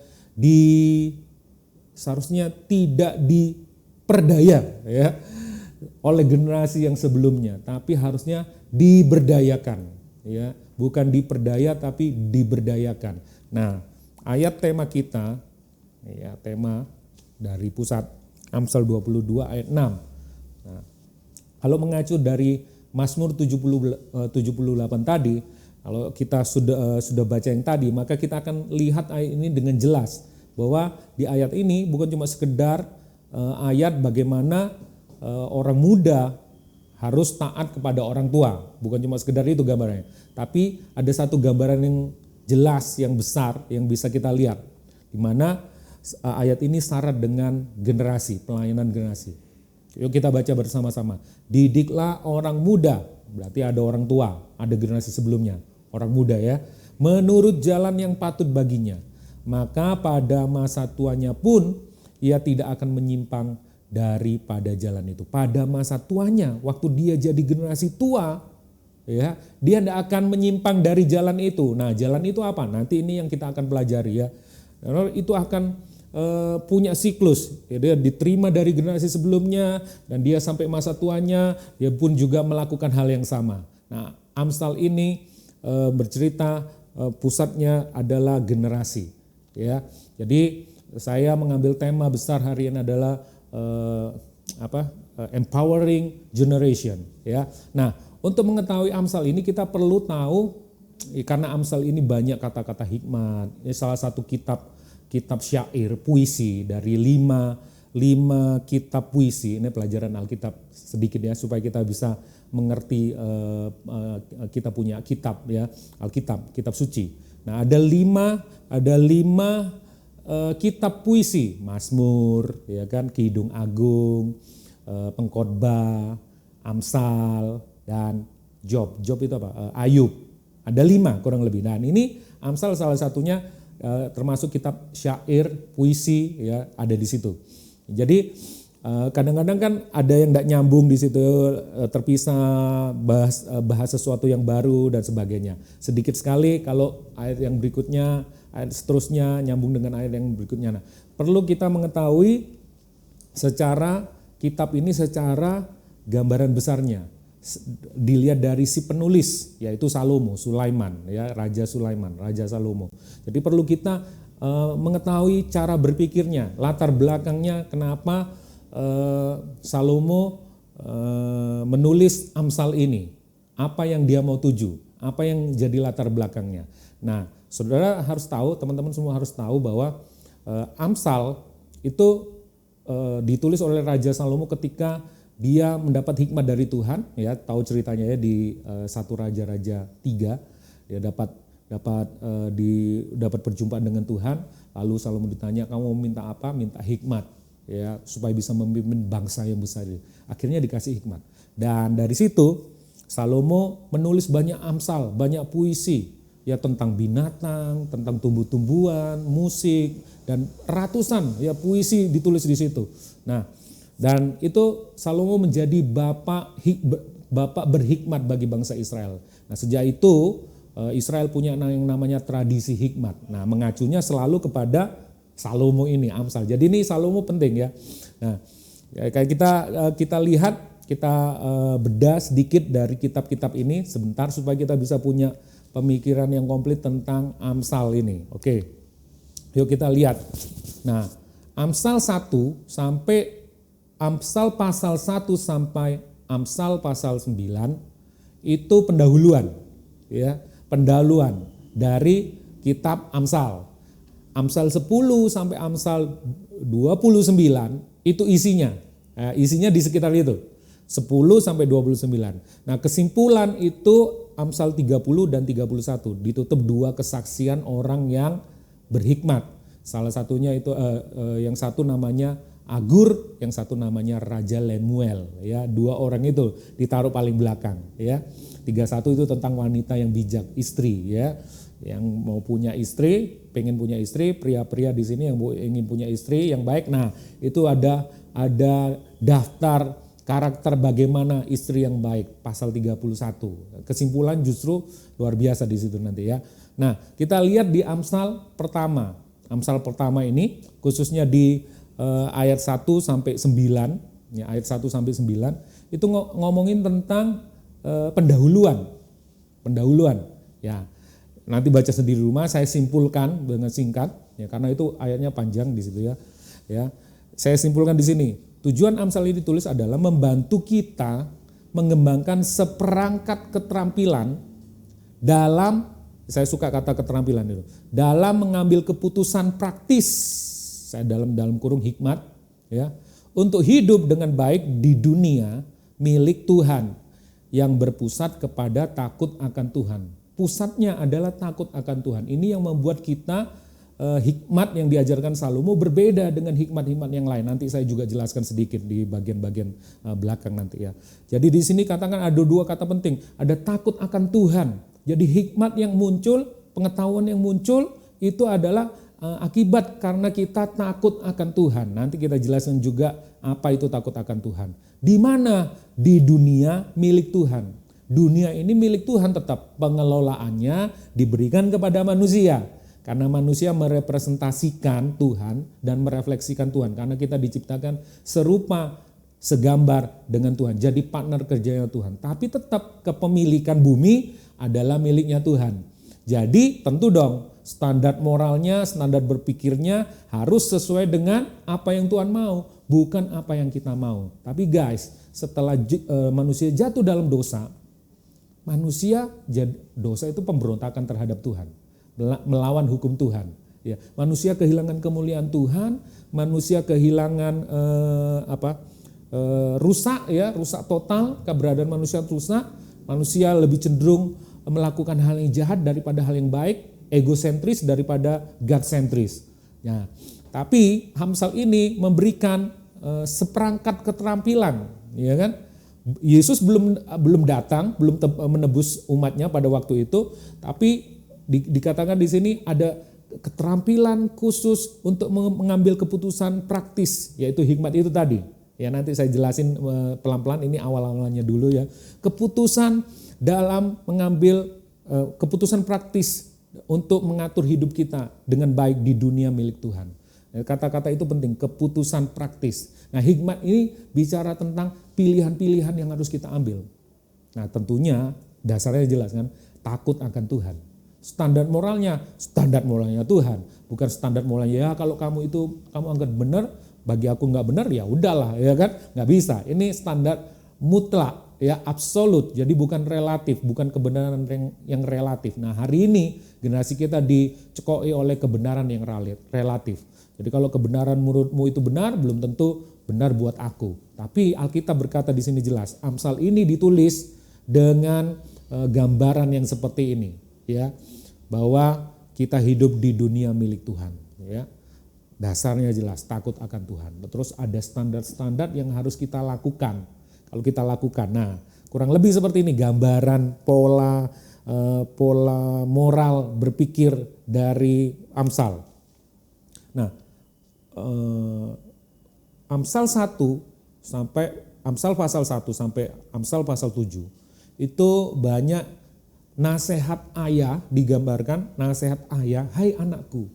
seharusnya tidak diperdaya ya oleh generasi yang sebelumnya, tapi harusnya diberdayakan ya, bukan diperdaya tapi diberdayakan. Nah, ayat tema kita ya, tema dari pusat Amsal 22 ayat 6. Nah, kalau mengacu dari Mazmur 78 tadi, kalau kita sudah baca yang tadi, maka kita akan lihat ayat ini dengan jelas bahwa di ayat ini bukan cuma sekedar ayat bagaimana orang muda harus taat kepada orang tua, bukan cuma sekedar itu gambarnya, tapi ada satu gambaran yang jelas, yang besar, yang bisa kita lihat, di mana ayat ini syarat dengan generasi, pelayanan generasi. Yuk kita baca bersama-sama. Didiklah orang muda, berarti ada orang tua, ada generasi sebelumnya, orang muda ya, menurut jalan yang patut baginya. Maka pada masa tuanya pun ia tidak akan menyimpang daripada jalan itu. Pada masa tuanya, waktu dia jadi generasi tua, ya, dia tidak akan menyimpang dari jalan itu. Nah, jalan itu apa? Nanti ini yang kita akan pelajari ya. Itu akan punya siklus, ya, dia diterima dari generasi sebelumnya dan dia sampai masa tuanya dia pun juga melakukan hal yang sama. Nah, Amsal ini bercerita pusatnya adalah generasi, ya. Jadi saya mengambil tema besar hari ini adalah empowering generation, ya. Nah, untuk mengetahui Amsal ini kita perlu tahu, karena Amsal ini banyak kata-kata hikmat. Ini salah satu kitab syair, puisi dari lima kitab puisi. Ini pelajaran Alkitab sedikit ya, supaya kita bisa mengerti kita punya kitab ya, Alkitab, kitab suci. Nah, ada lima kitab puisi, Mazmur, ya kan, Kidung Agung, Pengkhotbah, Amsal, dan Job. Job itu apa? Ayub. Ada 5 kurang lebih. Dan ini Amsal salah satunya, termasuk kitab syair, puisi, ya, ada di situ. Jadi kadang-kadang kan ada yang tidak nyambung di situ, terpisah, bahas sesuatu yang baru dan sebagainya. Sedikit sekali kalau ayat yang berikutnya, ayat seterusnya nyambung dengan ayat yang berikutnya. Nah, perlu kita mengetahui secara kitab ini secara gambaran besarnya. Dilihat dari si penulis, yaitu Sulaiman, ya, Raja Sulaiman, Raja Salomo. Jadi perlu kita mengetahui cara berpikirnya, latar belakangnya, kenapa Salomo menulis Amsal ini, apa yang dia mau tuju, apa yang jadi latar belakangnya. Nah, saudara harus tahu, teman-teman semua harus tahu bahwa Amsal itu ditulis oleh Raja Salomo ketika dia mendapat hikmat dari Tuhan, ya, tahu ceritanya ya di 1 Raja-Raja 3, dia dapat berjumpa dengan Tuhan, lalu Salomo ditanya, kamu mau minta apa? Minta hikmat, ya, supaya bisa memimpin bangsa yang besar. Akhirnya dikasih hikmat. Dan dari situ Salomo menulis banyak Amsal, banyak puisi, ya, tentang binatang, tentang tumbuh-tumbuhan, musik, dan ratusan ya puisi ditulis di situ. Nah, dan itu Salomo menjadi bapak berhikmat bagi bangsa Israel. Nah, sejak itu Israel punya yang namanya tradisi hikmat. Nah, mengacunya selalu kepada Salomo ini, Amsal. Jadi ini Salomo penting ya. Nah, kayak kita lihat, kita bedah sedikit dari kitab-kitab ini sebentar supaya kita bisa punya pemikiran yang komplit tentang Amsal ini. Oke. Yuk kita lihat. Nah, Amsal 1 sampai Amsal pasal 1 sampai Amsal pasal 9 itu pendahuluan, ya, pendahuluan dari kitab Amsal. Amsal 10 sampai Amsal 29 itu isinya di sekitar itu, 10 sampai 29. Nah, kesimpulan itu Amsal 30 dan 31 ditutup 2 kesaksian orang yang berhikmat. Salah satunya itu yang satu namanya Agur, yang satu namanya Raja Lemuel, ya, 2 orang itu ditaruh paling belakang, ya. 31 itu tentang wanita yang bijak, istri, ya, yang mau punya istri, pengen punya istri, pria-pria di sini yang ingin punya istri yang baik. Nah, itu ada daftar karakter bagaimana istri yang baik, pasal 31. Kesimpulan justru luar biasa di situ nanti ya. Nah, kita lihat di Amsal pertama. Amsal pertama ini khususnya di ayat 1 sampai 9, ya, ayat 1 sampai 9 itu ngomongin tentang pendahuluan. Ya. Nanti baca sendiri di rumah, saya simpulkan dengan singkat ya, karena itu ayatnya panjang di situ ya. Ya. Saya simpulkan di sini. Tujuan Amsal ini ditulis adalah membantu kita mengembangkan seperangkat keterampilan dalam, saya suka kata keterampilan itu, dalam mengambil keputusan praktis, saya dalam kurung hikmat, ya, untuk hidup dengan baik di dunia milik Tuhan yang berpusat kepada takut akan Tuhan. Pusatnya adalah takut akan Tuhan. Ini yang membuat kita hikmat yang diajarkan Salomo berbeda dengan hikmat-hikmat yang lain. Nanti saya juga jelaskan sedikit di bagian-bagian belakang nanti ya. Jadi di sini katakan ada 2 kata penting. Ada takut akan Tuhan. Jadi hikmat yang muncul, pengetahuan yang muncul itu adalah akibat karena kita takut akan Tuhan. Nanti kita jelaskan juga apa itu takut akan Tuhan. Di mana? Di dunia milik Tuhan. Dunia ini milik Tuhan, tetap pengelolaannya diberikan kepada manusia. Karena manusia merepresentasikan Tuhan dan merefleksikan Tuhan. Karena kita diciptakan serupa, segambar dengan Tuhan. Jadi partner kerjanya Tuhan. Tapi tetap kepemilikan bumi adalah miliknya Tuhan. Jadi tentu dong standar moralnya, standar berpikirnya harus sesuai dengan apa yang Tuhan mau. Bukan apa yang kita mau. Tapi guys, setelah manusia jatuh dalam dosa, dosa itu pemberontakan terhadap Tuhan. Melawan hukum Tuhan. Ya, manusia kehilangan kemuliaan Tuhan, manusia kehilangan rusak ya, rusak total, keberadaan manusia rusak. Manusia lebih cenderung melakukan hal yang jahat daripada hal yang baik, egosentris daripada God-sentris. Ya, tapi Amsal ini memberikan seperangkat keterampilan, ya kan? Yesus belum datang, belum menebus umatnya pada waktu itu, tapi dikatakan di sini ada keterampilan khusus untuk mengambil keputusan praktis, yaitu hikmat itu tadi. Ya, nanti saya jelasin pelan-pelan, ini awal-awalnya dulu ya. Keputusan dalam mengambil keputusan praktis untuk mengatur hidup kita dengan baik di dunia milik Tuhan. Kata-kata itu penting, keputusan praktis. Nah, hikmat ini bicara tentang pilihan-pilihan yang harus kita ambil. Nah, tentunya dasarnya jelas kan, takut akan Tuhan. Standar moralnya Tuhan, bukan standar moralnya ya kalau kamu anggap benar, bagi aku nggak benar ya udahlah, ya kan, nggak bisa. Ini standar mutlak, ya absolut. Jadi bukan relatif, bukan kebenaran yang relatif. Nah, hari ini generasi kita dicekoi oleh kebenaran yang relatif. Jadi kalau kebenaran menurutmu itu benar, belum tentu benar buat aku. Tapi Alkitab berkata di sini jelas, Amsal ini ditulis dengan gambaran yang seperti ini, ya, bahwa kita hidup di dunia milik Tuhan, ya. Dasarnya jelas, takut akan Tuhan. Terus ada standar-standar yang harus kita lakukan. Kalau kita lakukan, nah kurang lebih seperti ini gambaran pola moral berpikir dari Amsal. Nah, Amsal 1 sampai Amsal pasal 1 sampai Amsal pasal 7 itu banyak nasihat ayah, digambarkan nasihat ayah, hai anakku,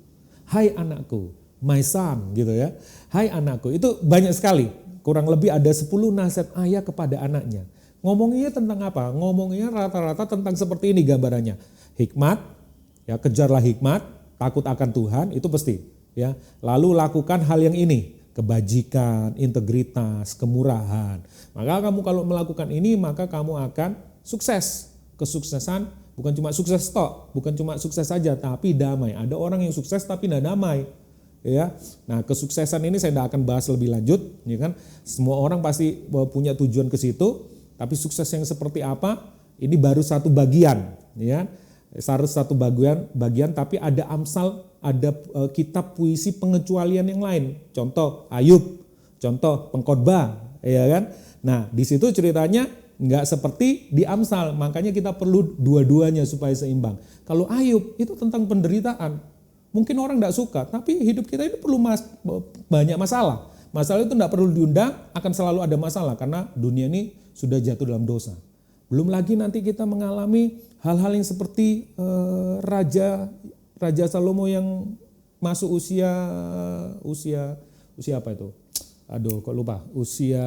my son gitu ya. Hai anakku, itu banyak sekali. Kurang lebih ada 10 nasihat ayah kepada anaknya. Ngomongnya tentang apa? Ngomongnya rata-rata tentang seperti ini gambarannya. Hikmat, ya kejarlah hikmat, takut akan Tuhan, itu pasti. Ya, lalu lakukan hal yang ini, kebajikan, integritas, kemurahan. Maka kamu kalau melakukan ini, maka kamu akan sukses. Kesuksesan bukan cuma sukses tok, bukan cuma sukses saja, tapi damai. Ada orang yang sukses tapi tidak damai. Ya, nah kesuksesan ini saya tidak akan bahas lebih lanjut, ya kan? Semua orang pasti punya tujuan ke situ, tapi sukses yang seperti apa? Ini baru satu bagian, ya. Satu bagian, tapi ada Amsal, ada kitab puisi pengecualian yang lain. Contoh Ayub, contoh Pengkhotbah, ya kan? Nah di situ ceritanya nggak seperti di Amsal, makanya kita perlu dua-duanya supaya seimbang. Kalau Ayub itu tentang penderitaan, mungkin orang nggak suka, tapi hidup kita ini perlu banyak masalah. Masalah itu nggak perlu diundang, akan selalu ada masalah karena dunia ini sudah jatuh dalam dosa. Belum lagi nanti kita mengalami hal-hal yang seperti Raja Salomo yang masuk usia apa itu? Aduh, kok lupa. Usia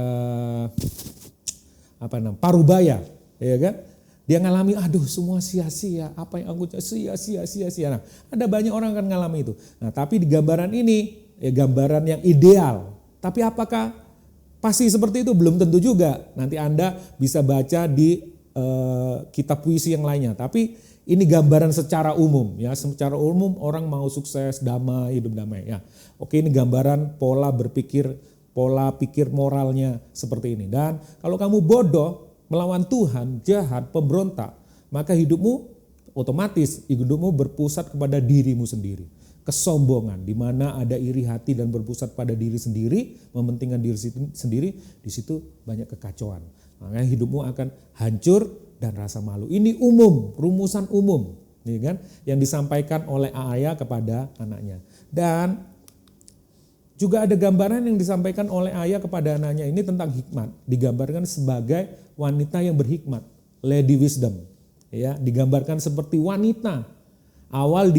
parubaya, ya kan? Dia ngalami, aduh semua sia-sia, apa yang aku sia-sia. Nah, ada banyak orang akan ngalami itu. Nah, tapi di gambaran ini, gambaran yang ideal. Tapi apakah pasti seperti itu? Belum tentu juga. Nanti Anda bisa baca di kitab puisi yang lainnya. Tapi ini gambaran secara umum, ya. Secara umum orang mau sukses, damai, hidup damai. Ya, oke, ini gambaran pola pikir moralnya seperti ini. Dan kalau kamu bodoh, melawan Tuhan, jahat, pemberontak, maka hidupmu otomatis berpusat kepada dirimu sendiri. Kesombongan, di mana ada iri hati dan berpusat pada diri sendiri, mementingkan diri sendiri, di situ banyak kekacauan. Makanya hidupmu akan hancur dan rasa malu. Ini umum, rumusan umum, ya kan? Yang disampaikan oleh ayah kepada anaknya. Dan juga ada gambaran yang disampaikan oleh ayah kepada anaknya ini tentang hikmat. Digambarkan sebagai wanita yang berhikmat. Lady Wisdom. Ya, digambarkan seperti wanita. Awal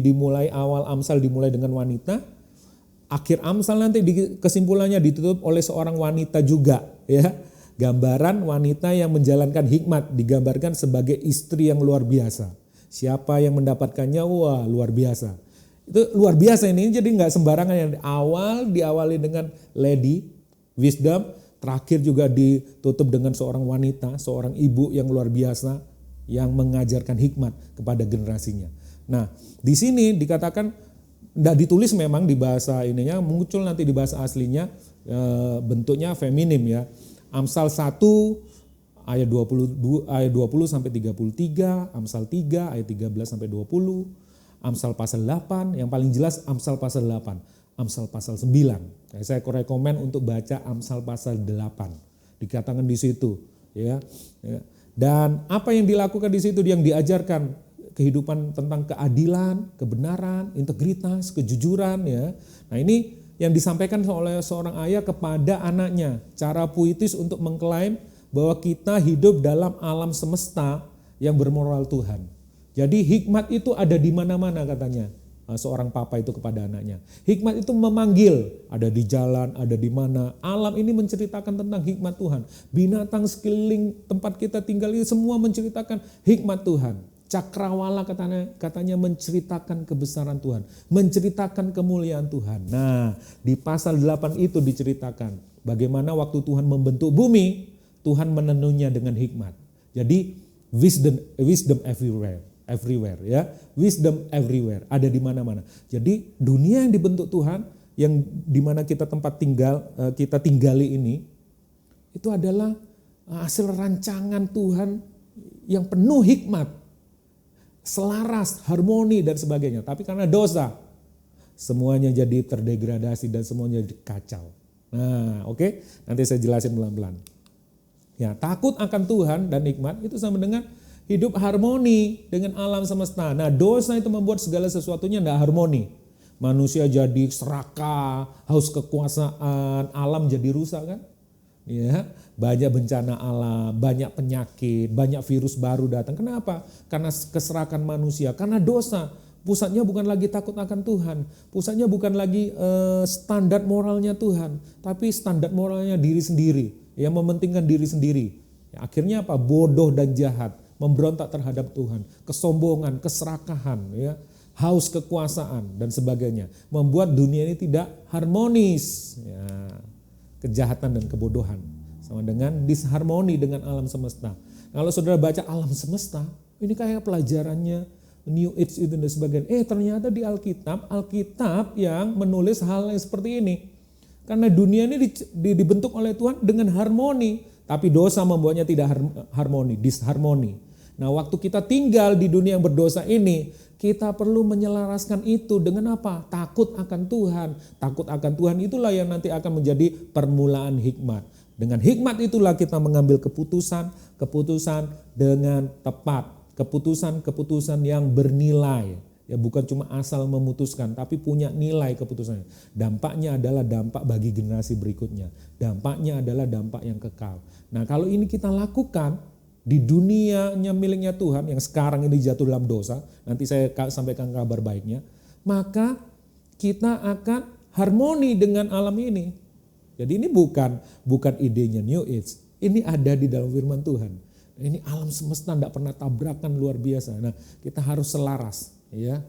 dimulai awal Amsal dimulai dengan wanita, akhir Amsal nanti kesimpulannya ditutup oleh seorang wanita juga, ya. Gambaran wanita yang menjalankan hikmat digambarkan sebagai istri yang luar biasa. Siapa yang mendapatkannya, wah luar biasa. Itu luar biasa ini, jadi nggak sembarangan. Yang diawali dengan Lady Wisdom, terakhir juga ditutup dengan seorang wanita, seorang ibu yang luar biasa yang mengajarkan hikmat kepada generasinya. Nah, di sini dikatakan tidak ditulis memang di bahasa ininya, muncul nanti di bahasa aslinya bentuknya feminim ya. Amsal 1 ayat 20 sampai 33, Amsal 3 ayat 13 sampai 20, Amsal pasal 8, yang paling jelas Amsal pasal 8, Amsal pasal 9. Saya rekomen untuk baca Amsal pasal 8. Dikatakan di situ ya. Dan apa yang dilakukan di situ, yang diajarkan kehidupan tentang keadilan, kebenaran, integritas, kejujuran ya. Nah, ini yang disampaikan oleh seorang ayah kepada anaknya, cara puitis untuk mengklaim bahwa kita hidup dalam alam semesta yang bermoral Tuhan. Jadi hikmat itu ada di mana-mana katanya seorang papa itu kepada anaknya. Hikmat itu memanggil, ada di jalan, ada di mana. Alam ini menceritakan tentang hikmat Tuhan. Binatang sekeliling tempat kita tinggal ini semua menceritakan hikmat Tuhan. Cakrawala katanya menceritakan kebesaran Tuhan, menceritakan kemuliaan Tuhan. Nah, di pasal 8 itu diceritakan bagaimana waktu Tuhan membentuk bumi, Tuhan menenunnya dengan hikmat. Jadi wisdom everywhere ya. Wisdom everywhere, ada di mana-mana. Jadi dunia yang dibentuk Tuhan, yang di mana kita tempat tinggal, kita tinggali ini, itu adalah hasil rancangan Tuhan yang penuh hikmat, selaras, harmoni dan sebagainya. Tapi karena dosa, semuanya jadi terdegradasi dan semuanya jadi kacau. Nah, oke. Nanti saya jelasin pelan-pelan. Ya, takut akan Tuhan dan hikmat itu sama dengan hidup harmoni dengan alam semesta. Nah, dosa itu membuat segala sesuatunya tidak harmoni. Manusia jadi serakah, haus kekuasaan, alam jadi rusak kan? Ya, banyak bencana alam, banyak penyakit, banyak virus baru datang. Kenapa? Karena keserakan manusia, karena dosa. Pusatnya bukan lagi takut akan Tuhan, pusatnya bukan lagi standar moralnya Tuhan, tapi standar moralnya diri sendiri, yang mementingkan diri sendiri. Ya, akhirnya apa? Bodoh dan jahat, memberontak terhadap Tuhan, kesombongan, keserakahan, ya, haus kekuasaan dan sebagainya, membuat dunia ini tidak harmonis. Ya. Kejahatan dan kebodohan sama dengan disharmoni dengan alam semesta. Kalau saudara baca alam semesta, ini kayak pelajarannya New Age itu dan sebagainya. Ternyata di Alkitab yang menulis hal yang seperti ini. Karena dunia ini dibentuk oleh Tuhan dengan harmoni, tapi dosa membuatnya tidak harmoni, disharmoni. Nah, waktu kita tinggal di dunia yang berdosa ini, kita perlu menyelaraskan itu dengan apa? Takut akan Tuhan. Takut akan Tuhan itulah yang nanti akan menjadi permulaan hikmat. Dengan hikmat itulah kita mengambil keputusan dengan tepat. Keputusan yang bernilai. Ya, bukan cuma asal memutuskan, tapi punya nilai keputusannya. Dampaknya adalah dampak bagi generasi berikutnya. Dampaknya adalah dampak yang kekal. Nah, kalau ini kita lakukan di dunianya miliknya Tuhan yang sekarang ini jatuh dalam dosa, nanti saya sampaikan kabar baiknya, maka kita akan harmoni dengan alam ini. Jadi ini bukan idenya New Age, ini ada di dalam firman Tuhan. Ini alam semesta tidak pernah tabrakan luar biasa. Nah, kita harus selaras, ya.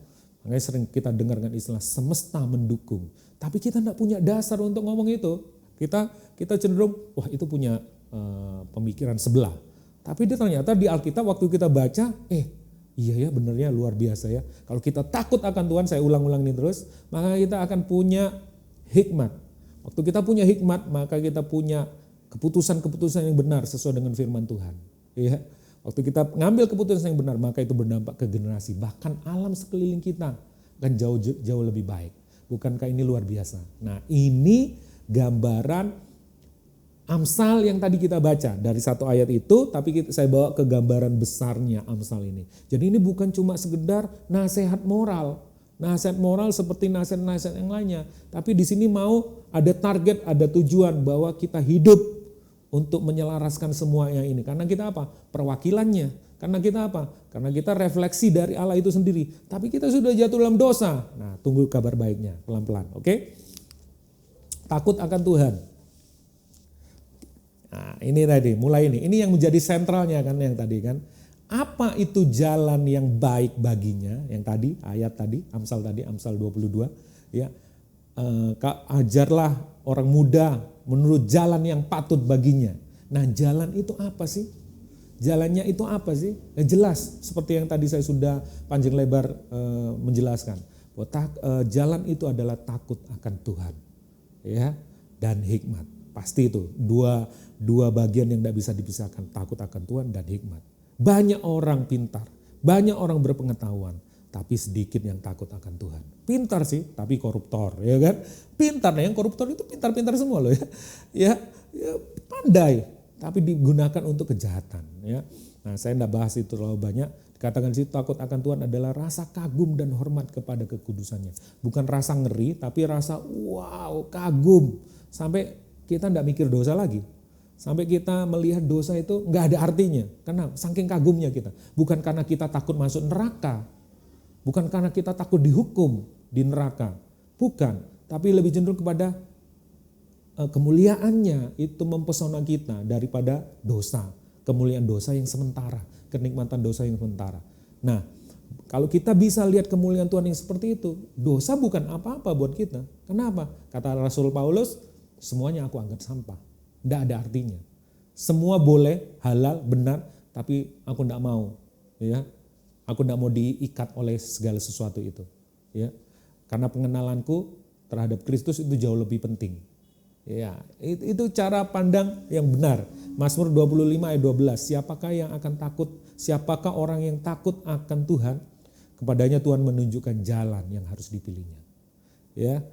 Makanya sering kita dengarkan istilah semesta mendukung, tapi kita tidak punya dasar untuk ngomong itu. Kita cenderung, wah itu punya pemikiran sebelah. Tapi dia ternyata di Alkitab waktu kita baca, iya ya benernya luar biasa ya. Kalau kita takut akan Tuhan, saya ulang-ulang ini terus, maka kita akan punya hikmat. Waktu kita punya hikmat, maka kita punya keputusan-keputusan yang benar sesuai dengan firman Tuhan. Ya. Waktu kita ngambil keputusan yang benar, maka itu berdampak ke generasi. Bahkan alam sekeliling kita akan jauh lebih baik. Bukankah ini luar biasa? Nah, ini gambaran Amsal yang tadi kita baca dari satu ayat itu, tapi saya bawa ke gambaran besarnya Amsal ini. Jadi ini bukan cuma sekedar nasihat moral seperti nasihat-nasihat yang lainnya, tapi di sini mau ada target, ada tujuan bahwa kita hidup untuk menyelaraskan semua yang ini. Karena kita apa? Perwakilannya. Karena kita apa? Karena kita refleksi dari Allah itu sendiri. Tapi kita sudah jatuh dalam dosa. Nah, tunggu kabar baiknya pelan-pelan. Oke? Takut akan Tuhan. Nah, ini tadi, mulai ini. Ini yang menjadi sentralnya kan yang tadi kan. Apa itu jalan yang baik baginya? Yang tadi, ayat tadi, Amsal 22. Ya, ajarlah orang muda menurut jalan yang patut baginya. Nah, jalan itu apa sih? Jalannya itu apa sih? Ya, jelas, seperti yang tadi saya sudah panjang lebar menjelaskan. Bahwa jalan itu adalah takut akan Tuhan, ya, dan hikmat. Pasti itu dua bagian yang tidak bisa dipisahkan, takut akan Tuhan dan hikmat. Banyak orang pintar, banyak orang berpengetahuan, tapi sedikit yang takut akan Tuhan. Pintar sih, tapi koruptor, ya kan? Pintar, nah yang koruptor itu pintar-pintar semua loh ya, pandai, tapi digunakan untuk kejahatan, ya. Nah, saya tidak bahas itu terlalu banyak. Dikatakan sih takut akan Tuhan adalah rasa kagum dan hormat kepada kekudusannya, bukan rasa ngeri, tapi rasa wow, kagum, sampai kita tidak mikir dosa lagi. Sampai kita melihat dosa itu nggak ada artinya. Karena saking kagumnya kita. Bukan karena kita takut masuk neraka. Bukan karena kita takut dihukum di neraka. Bukan. Tapi lebih cenderung kepada kemuliaannya itu mempesona kita daripada dosa. Kemuliaan dosa yang sementara. Kenikmatan dosa yang sementara. Nah, kalau kita bisa lihat kemuliaan Tuhan yang seperti itu, dosa bukan apa-apa buat kita. Kenapa? Kata Rasul Paulus, semuanya aku anggap sampah. Tidak ada artinya. Semua boleh, halal, benar, tapi aku tidak mau. Ya, aku tidak mau diikat oleh segala sesuatu itu. Ya, karena pengenalanku terhadap Kristus itu jauh lebih penting. Ya, itu cara pandang yang benar. Mazmur 25 ayat 12. Siapakah yang akan takut? Siapakah orang yang takut akan Tuhan? Kepadanya Tuhan menunjukkan jalan yang harus dipilihnya. Ya.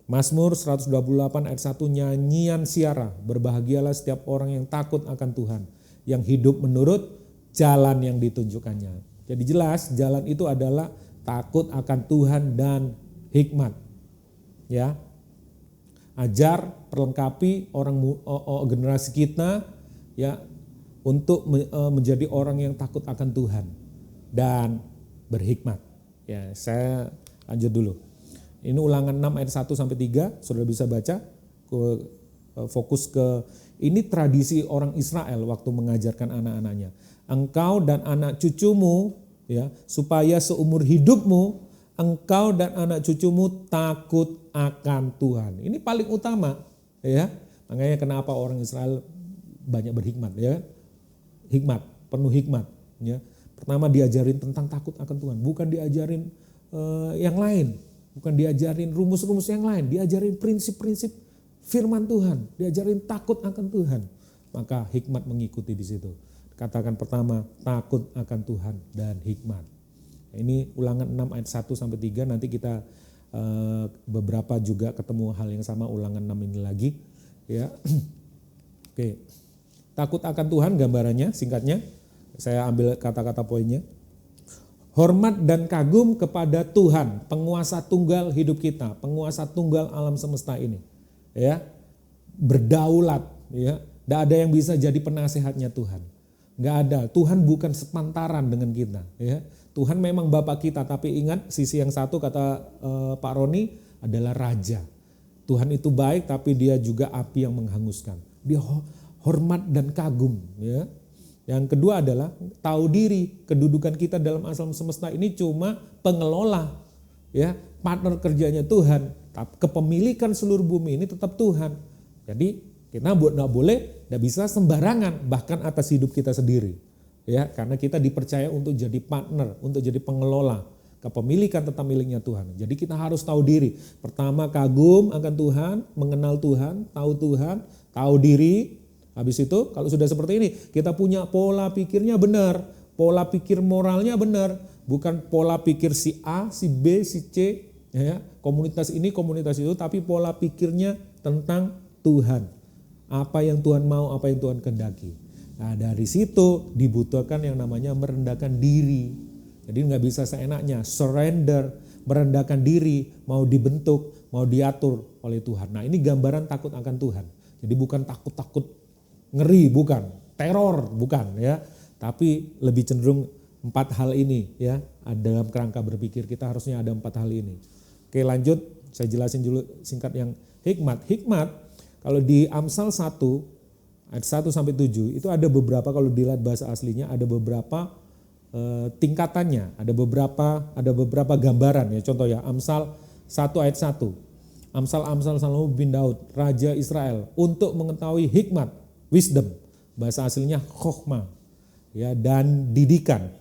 Mazmur 128 ayat 1, nyanyian siara, berbahagialah setiap orang yang takut akan Tuhan, yang hidup menurut jalan yang ditunjukkannya. Jadi jelas jalan itu adalah takut akan Tuhan dan hikmat. Ya, ajar, perlengkapi orang generasi kita ya untuk menjadi orang yang takut akan Tuhan dan berhikmat. Ya, saya lanjut dulu. Ini Ulangan 6 ayat 1 sampai 3, Saudara bisa baca. Fokus ke ini tradisi orang Israel waktu mengajarkan anak-anaknya. Engkau dan anak cucumu ya, supaya seumur hidupmu engkau dan anak cucumu takut akan Tuhan. Ini paling utama ya. Makanya kenapa orang Israel banyak berhikmat ya. Hikmat, penuh hikmat ya. Pertama diajarin tentang takut akan Tuhan, bukan diajarin yang lain. Bukan diajarin rumus-rumus yang lain, diajarin prinsip-prinsip firman Tuhan, diajarin takut akan Tuhan. Maka hikmat mengikuti di situ. Katakan pertama, takut akan Tuhan dan hikmat. Ini Ulangan 6 ayat 1 sampai 3, nanti kita beberapa juga ketemu hal yang sama Ulangan 6 ini lagi. Ya. Oke. Takut akan Tuhan gambarannya, singkatnya. Saya ambil kata-kata poinnya. Hormat dan kagum kepada Tuhan, penguasa tunggal hidup kita, penguasa tunggal alam semesta ini. Ya. Berdaulat, ya. Tidak ada yang bisa jadi penasehatnya Tuhan. Enggak ada. Tuhan bukan sepantaran dengan kita, ya. Tuhan memang Bapa kita, tapi ingat sisi yang satu kata Pak Roni adalah raja. Tuhan itu baik, tapi dia juga api yang menghanguskan. Dia hormat dan kagum, ya. Yang kedua adalah tahu diri, kedudukan kita dalam alam semesta ini cuma pengelola, ya, partner kerjanya Tuhan. Kepemilikan seluruh bumi ini tetap Tuhan. Jadi kita tidak boleh, tidak bisa sembarangan bahkan atas hidup kita sendiri, ya, karena kita dipercaya untuk jadi partner, untuk jadi pengelola. Kepemilikan tetap miliknya Tuhan. Jadi kita harus tahu diri. Pertama kagum akan Tuhan, mengenal Tuhan, tahu diri. Habis itu kalau sudah seperti ini, kita punya pola pikirnya benar, pola pikir moralnya benar, bukan pola pikir si A, si B, si C, ya, komunitas ini, komunitas itu, tapi pola pikirnya tentang Tuhan. Apa yang Tuhan mau, apa yang Tuhan kehendaki. Nah, dari situ dibutuhkan yang namanya merendahkan diri. Jadi nggak bisa seenaknya, surrender, merendahkan diri, mau dibentuk, mau diatur oleh Tuhan. Nah, ini gambaran takut akan Tuhan. Jadi bukan takut-takut ngeri, bukan. Teror, bukan ya. Tapi lebih cenderung 4 hal ini ya. Dalam kerangka berpikir kita harusnya ada 4 hal ini. Oke, lanjut, saya jelasin dulu singkat yang hikmat. Hikmat kalau di Amsal 1 ayat 1 sampai 7 itu ada beberapa, kalau dilihat bahasa aslinya ada beberapa tingkatannya, ada beberapa gambaran ya. Contoh ya, Amsal 1 ayat 1. Amsal Salomo bin Daud, raja Israel, untuk mengetahui hikmat, wisdom. Bahasa aslinya chokhmah ya, dan didikan.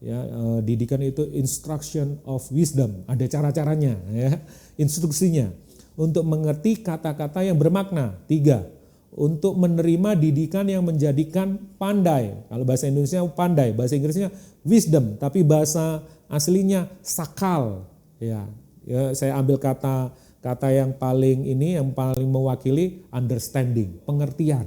Ya, didikan itu instruction of wisdom, ada cara-caranya ya, instruksinya untuk mengerti kata-kata yang bermakna. 3, untuk menerima didikan yang menjadikan pandai. Kalau bahasa Indonesia pandai, bahasa Inggrisnya wisdom, tapi bahasa aslinya sakal. Ya, saya ambil kata yang paling mewakili understanding, pengertian.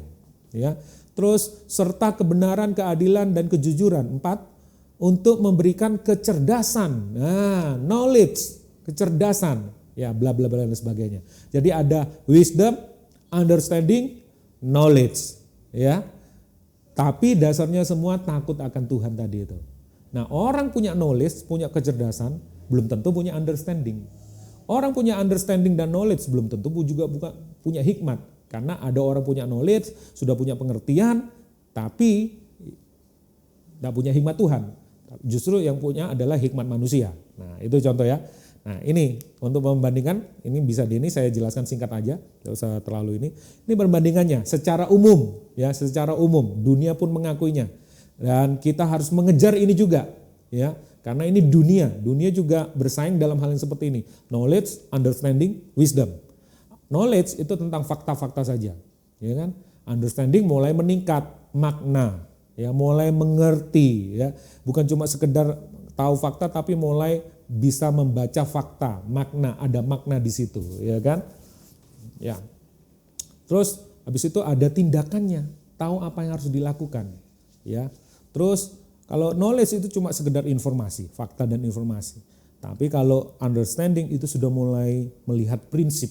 Ya, terus serta kebenaran, keadilan dan kejujuran. 4, untuk memberikan kecerdasan. Nah, knowledge, kecerdasan, ya bla bla bla dan sebagainya. Jadi ada wisdom, understanding, knowledge, ya. Tapi dasarnya semua takut akan Tuhan tadi itu. Nah, orang punya knowledge, punya kecerdasan, belum tentu punya understanding. Orang punya understanding dan knowledge belum tentu juga punya hikmat. Karena ada orang punya knowledge, sudah punya pengertian, tapi tidak punya hikmat Tuhan. Justru yang punya adalah hikmat manusia. Nah, itu contoh ya. Nah, ini untuk membandingkan, ini bisa saya jelaskan singkat aja, tidak usah terlalu ini. Ini perbandingannya secara umum, ya, secara umum dunia pun mengakuinya. Dan kita harus mengejar ini juga, ya. Karena ini dunia juga bersaing dalam hal yang seperti ini. Knowledge, understanding, wisdom. Knowledge itu tentang fakta-fakta saja, ya kan? Understanding mulai meningkat, makna, ya, mulai mengerti, ya. Bukan cuma sekedar tahu fakta tapi mulai bisa membaca fakta, makna, ada makna di situ, ya kan? Ya. Terus habis itu ada tindakannya, tahu apa yang harus dilakukan, ya. Terus kalau knowledge itu cuma sekedar informasi, fakta dan informasi. Tapi kalau understanding itu sudah mulai melihat prinsip.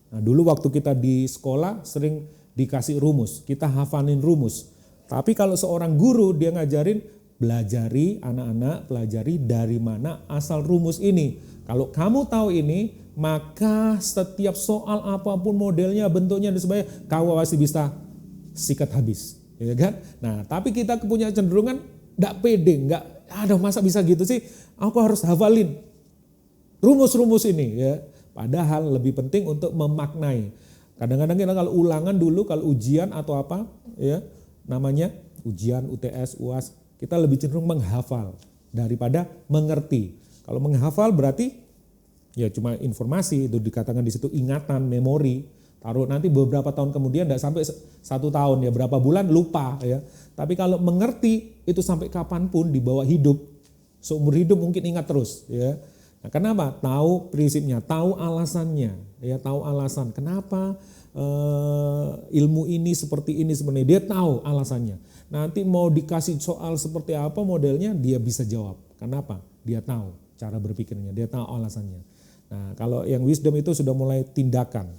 Nah, dulu waktu kita di sekolah sering dikasih rumus, kita hafalin rumus. Tapi kalau seorang guru dia ngajarin, pelajari anak-anak, pelajari dari mana asal rumus ini. Kalau kamu tahu ini, maka setiap soal apapun modelnya, bentuknya dan sebagainya, kamu pasti bisa sikat habis, ya kan? Nah, tapi kita punya cenderungan enggak pede, masa bisa gitu sih? Aku harus hafalin rumus-rumus ini, ya. Padahal lebih penting untuk memaknai. Kadang-kadang kita kalau ulangan dulu, kalau ujian atau apa, ya, namanya ujian, UTS, UAS, kita lebih cenderung menghafal daripada mengerti. Kalau menghafal berarti ya cuma informasi, itu dikatakan di situ ingatan, memori. Taruh nanti beberapa tahun kemudian tidak sampai 1 tahun, ya berapa bulan lupa, ya. Tapi kalau mengerti itu sampai kapanpun di bawah hidup, seumur hidup mungkin ingat terus, ya. Nah, kenapa? Tahu prinsipnya, tahu alasannya, ya, tahu alasan kenapa ilmu ini seperti ini, dia tahu alasannya. Nanti mau dikasih soal seperti apa modelnya, dia bisa jawab. Kenapa? Dia tahu cara berpikirnya, dia tahu alasannya. Nah, kalau yang wisdom itu sudah mulai tindakan.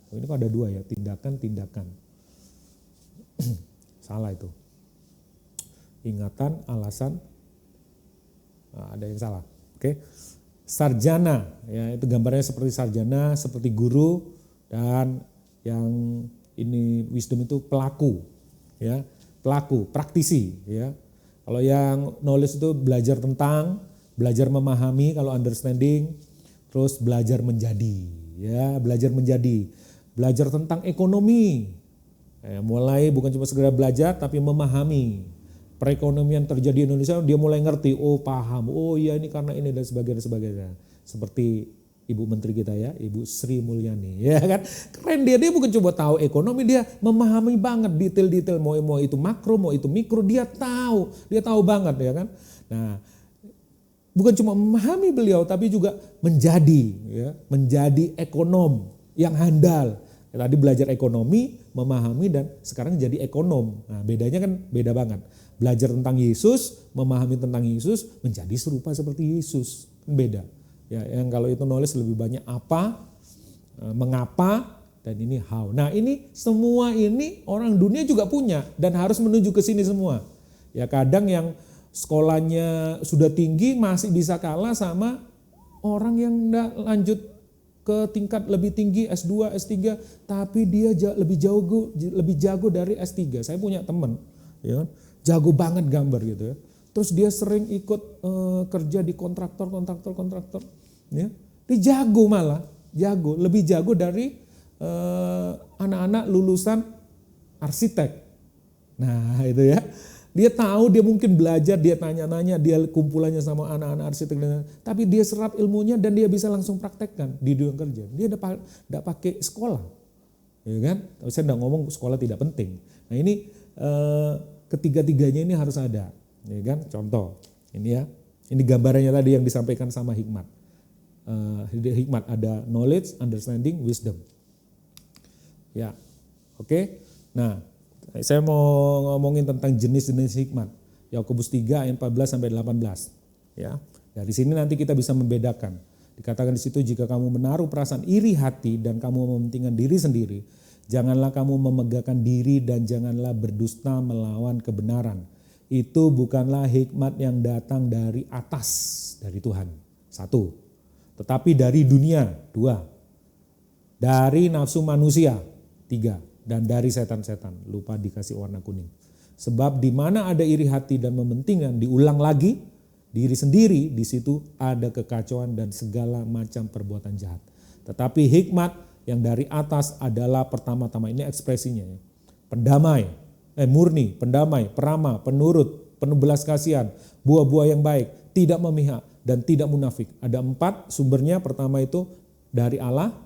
Oh, ini kok ada 2 ya, tindakan. Salah itu. Ingatan, alasan, ada yang salah. Oke. Sarjana, ya, itu gambarnya seperti sarjana, seperti guru, dan yang ini wisdom itu pelaku, ya, pelaku, praktisi, ya. Kalau yang knowledge itu belajar memahami, kalau understanding, terus belajar menjadi, ya, belajar tentang ekonomi, ya, mulai bukan cuma sekedar belajar tapi memahami perekonomian terjadi di Indonesia, dia mulai ngerti, oh paham, oh iya ini karena ini dan sebagainya. Seperti Ibu Menteri kita ya, Ibu Sri Mulyani, ya kan, keren dia bukan coba tahu ekonomi, dia memahami banget detail-detail, mau itu makro, mau itu mikro, dia tahu banget, ya kan. Nah, bukan cuma memahami beliau, tapi juga menjadi ekonom yang handal. Tadi belajar ekonomi, memahami, dan sekarang jadi ekonom. Nah, bedanya kan beda banget. Belajar tentang Yesus, memahami tentang Yesus, menjadi serupa seperti Yesus. Beda. Ya, yang kalau itu knowledge lebih banyak apa, mengapa, dan ini how. Nah ini semua ini orang dunia juga punya dan harus menuju ke sini semua. Ya kadang yang sekolahnya sudah tinggi masih bisa kalah sama orang yang enggak lanjut ke tingkat lebih tinggi S2, S3, tapi dia lebih jago dari S3. Saya punya teman, ya, jago banget gambar gitu ya. Terus dia sering ikut kerja di kontraktor, ya. Dia jago malah, lebih jago dari anak-anak lulusan arsitek. Nah itu ya. Dia tahu, dia mungkin belajar, dia tanya-nanya, dia kumpulannya sama anak-anak arsitek, tapi dia serap ilmunya dan dia bisa langsung praktekkan di dunia kerja. Dia tidak pakai sekolah, ya kan? Tapi saya tidak ngomong sekolah tidak penting. Nah ini ketiga-tiganya ini harus ada, ya kan? Contoh, ini ya, ini gambarannya tadi yang disampaikan sama Hikmat. Hikmat ada knowledge, understanding, wisdom. Ya, oke. Nah. Saya mau ngomongin tentang jenis-jenis hikmat. Yakobus 3 ayat 14 sampai 18. Ya. Dari sini nanti kita bisa membedakan. Dikatakan di situ, jika kamu menaruh perasaan iri hati dan kamu mementingkan diri sendiri, janganlah kamu memegahkan diri dan janganlah berdusta melawan kebenaran. Itu bukanlah hikmat yang datang dari atas, dari Tuhan. 1. Tetapi dari dunia. 2. Dari nafsu manusia. 3. Dan dari setan-setan, lupa dikasih warna kuning. Sebab di mana ada iri hati dan mementingkan, diulang lagi diri sendiri, di situ ada kekacauan dan segala macam perbuatan jahat. Tetapi hikmat yang dari atas adalah pertama-tama, ini ekspresinya, ya, pendamai, murni, pendamai, peramah, penurut, penuh belas kasihan, buah-buah yang baik, tidak memihak dan tidak munafik. Ada 4 sumbernya. Pertama itu dari Allah,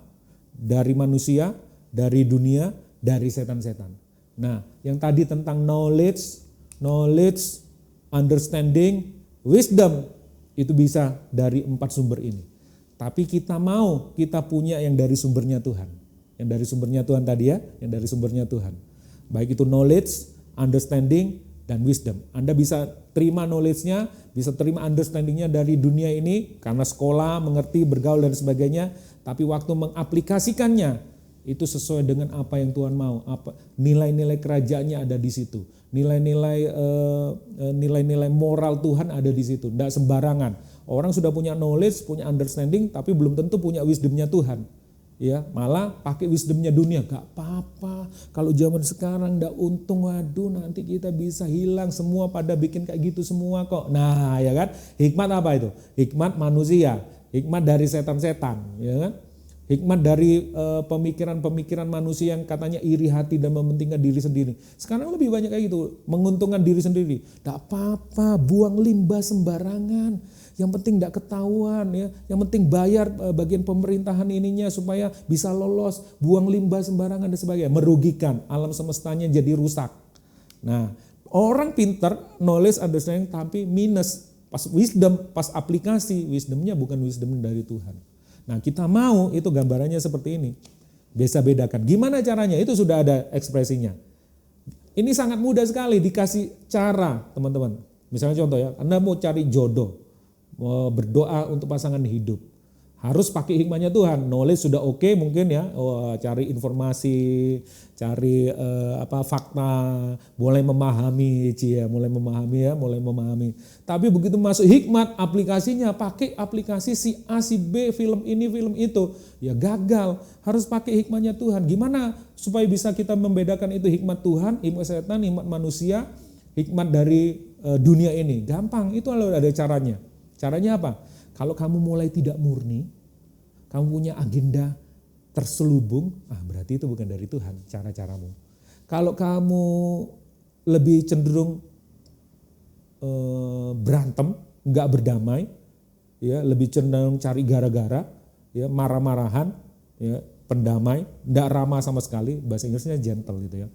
dari manusia, dari dunia, dari setan-setan. Nah, yang tadi tentang knowledge, understanding, wisdom, itu bisa dari 4 sumber ini. Tapi kita punya yang dari sumbernya Tuhan. Yang dari sumbernya Tuhan tadi ya, yang dari sumbernya Tuhan. Baik itu knowledge, understanding, dan wisdom. Anda bisa terima knowledge-nya, bisa terima understanding-nya dari dunia ini, karena sekolah, mengerti, bergaul, dan sebagainya. Tapi waktu mengaplikasikannya, itu sesuai dengan apa yang Tuhan mau, apa nilai-nilai kerajaannya ada di situ, nilai-nilai moral Tuhan ada di situ, tidak sembarangan. Orang sudah punya knowledge, punya understanding, tapi belum tentu punya wisdomnya Tuhan. Ya, malah pakai wisdomnya dunia, gak apa-apa. Kalau zaman sekarang tidak untung, waduh nanti kita bisa hilang, semua pada bikin kayak gitu semua kok. Nah, ya kan? Hikmat apa itu? Hikmat manusia, hikmat dari setan-setan, ya kan? Hikmat dari pemikiran-pemikiran manusia yang katanya iri hati dan mementingkan diri sendiri. Sekarang lebih banyak kayak gitu, menguntungkan diri sendiri. Tidak apa-apa, buang limbah sembarangan. Yang penting tidak ketahuan, ya. Yang penting bayar bagian pemerintahan ininya supaya bisa lolos. Buang limbah sembarangan dan sebagainya. Merugikan, alam semestanya jadi rusak. Nah, orang pintar, knowledge, understanding, tapi minus. Pas wisdom, pas aplikasi, wisdomnya bukan wisdom dari Tuhan. Nah kita mau itu gambarannya seperti ini. Bisa bedakan. Gimana caranya? Itu sudah ada ekspresinya. Ini sangat mudah sekali dikasih cara teman-teman. Misalnya contoh ya, Anda mau cari jodoh, mau berdoa untuk pasangan hidup. Harus pakai hikmahnya Tuhan. Knowledge sudah oke mungkin ya, cari informasi, cari fakta, mulai memahami, mulai memahami. Tapi begitu masuk hikmat, aplikasinya pakai aplikasi si A, si B, film ini, film itu, ya gagal. Harus pakai hikmahnya Tuhan. Gimana supaya bisa kita membedakan itu hikmat Tuhan, hikmat setan, hikmat manusia, hikmat dari dunia ini? Gampang, itu ada caranya. Caranya apa? Kalau kamu mulai tidak murni, kamu punya agenda terselubung, berarti itu bukan dari Tuhan cara-caramu. Kalau kamu lebih cenderung berantem, nggak berdamai, ya lebih cenderung cari gara-gara, ya marah-marahan, ya pendamai, nggak ramah sama sekali, bahasa Inggrisnya gentle gitu ya,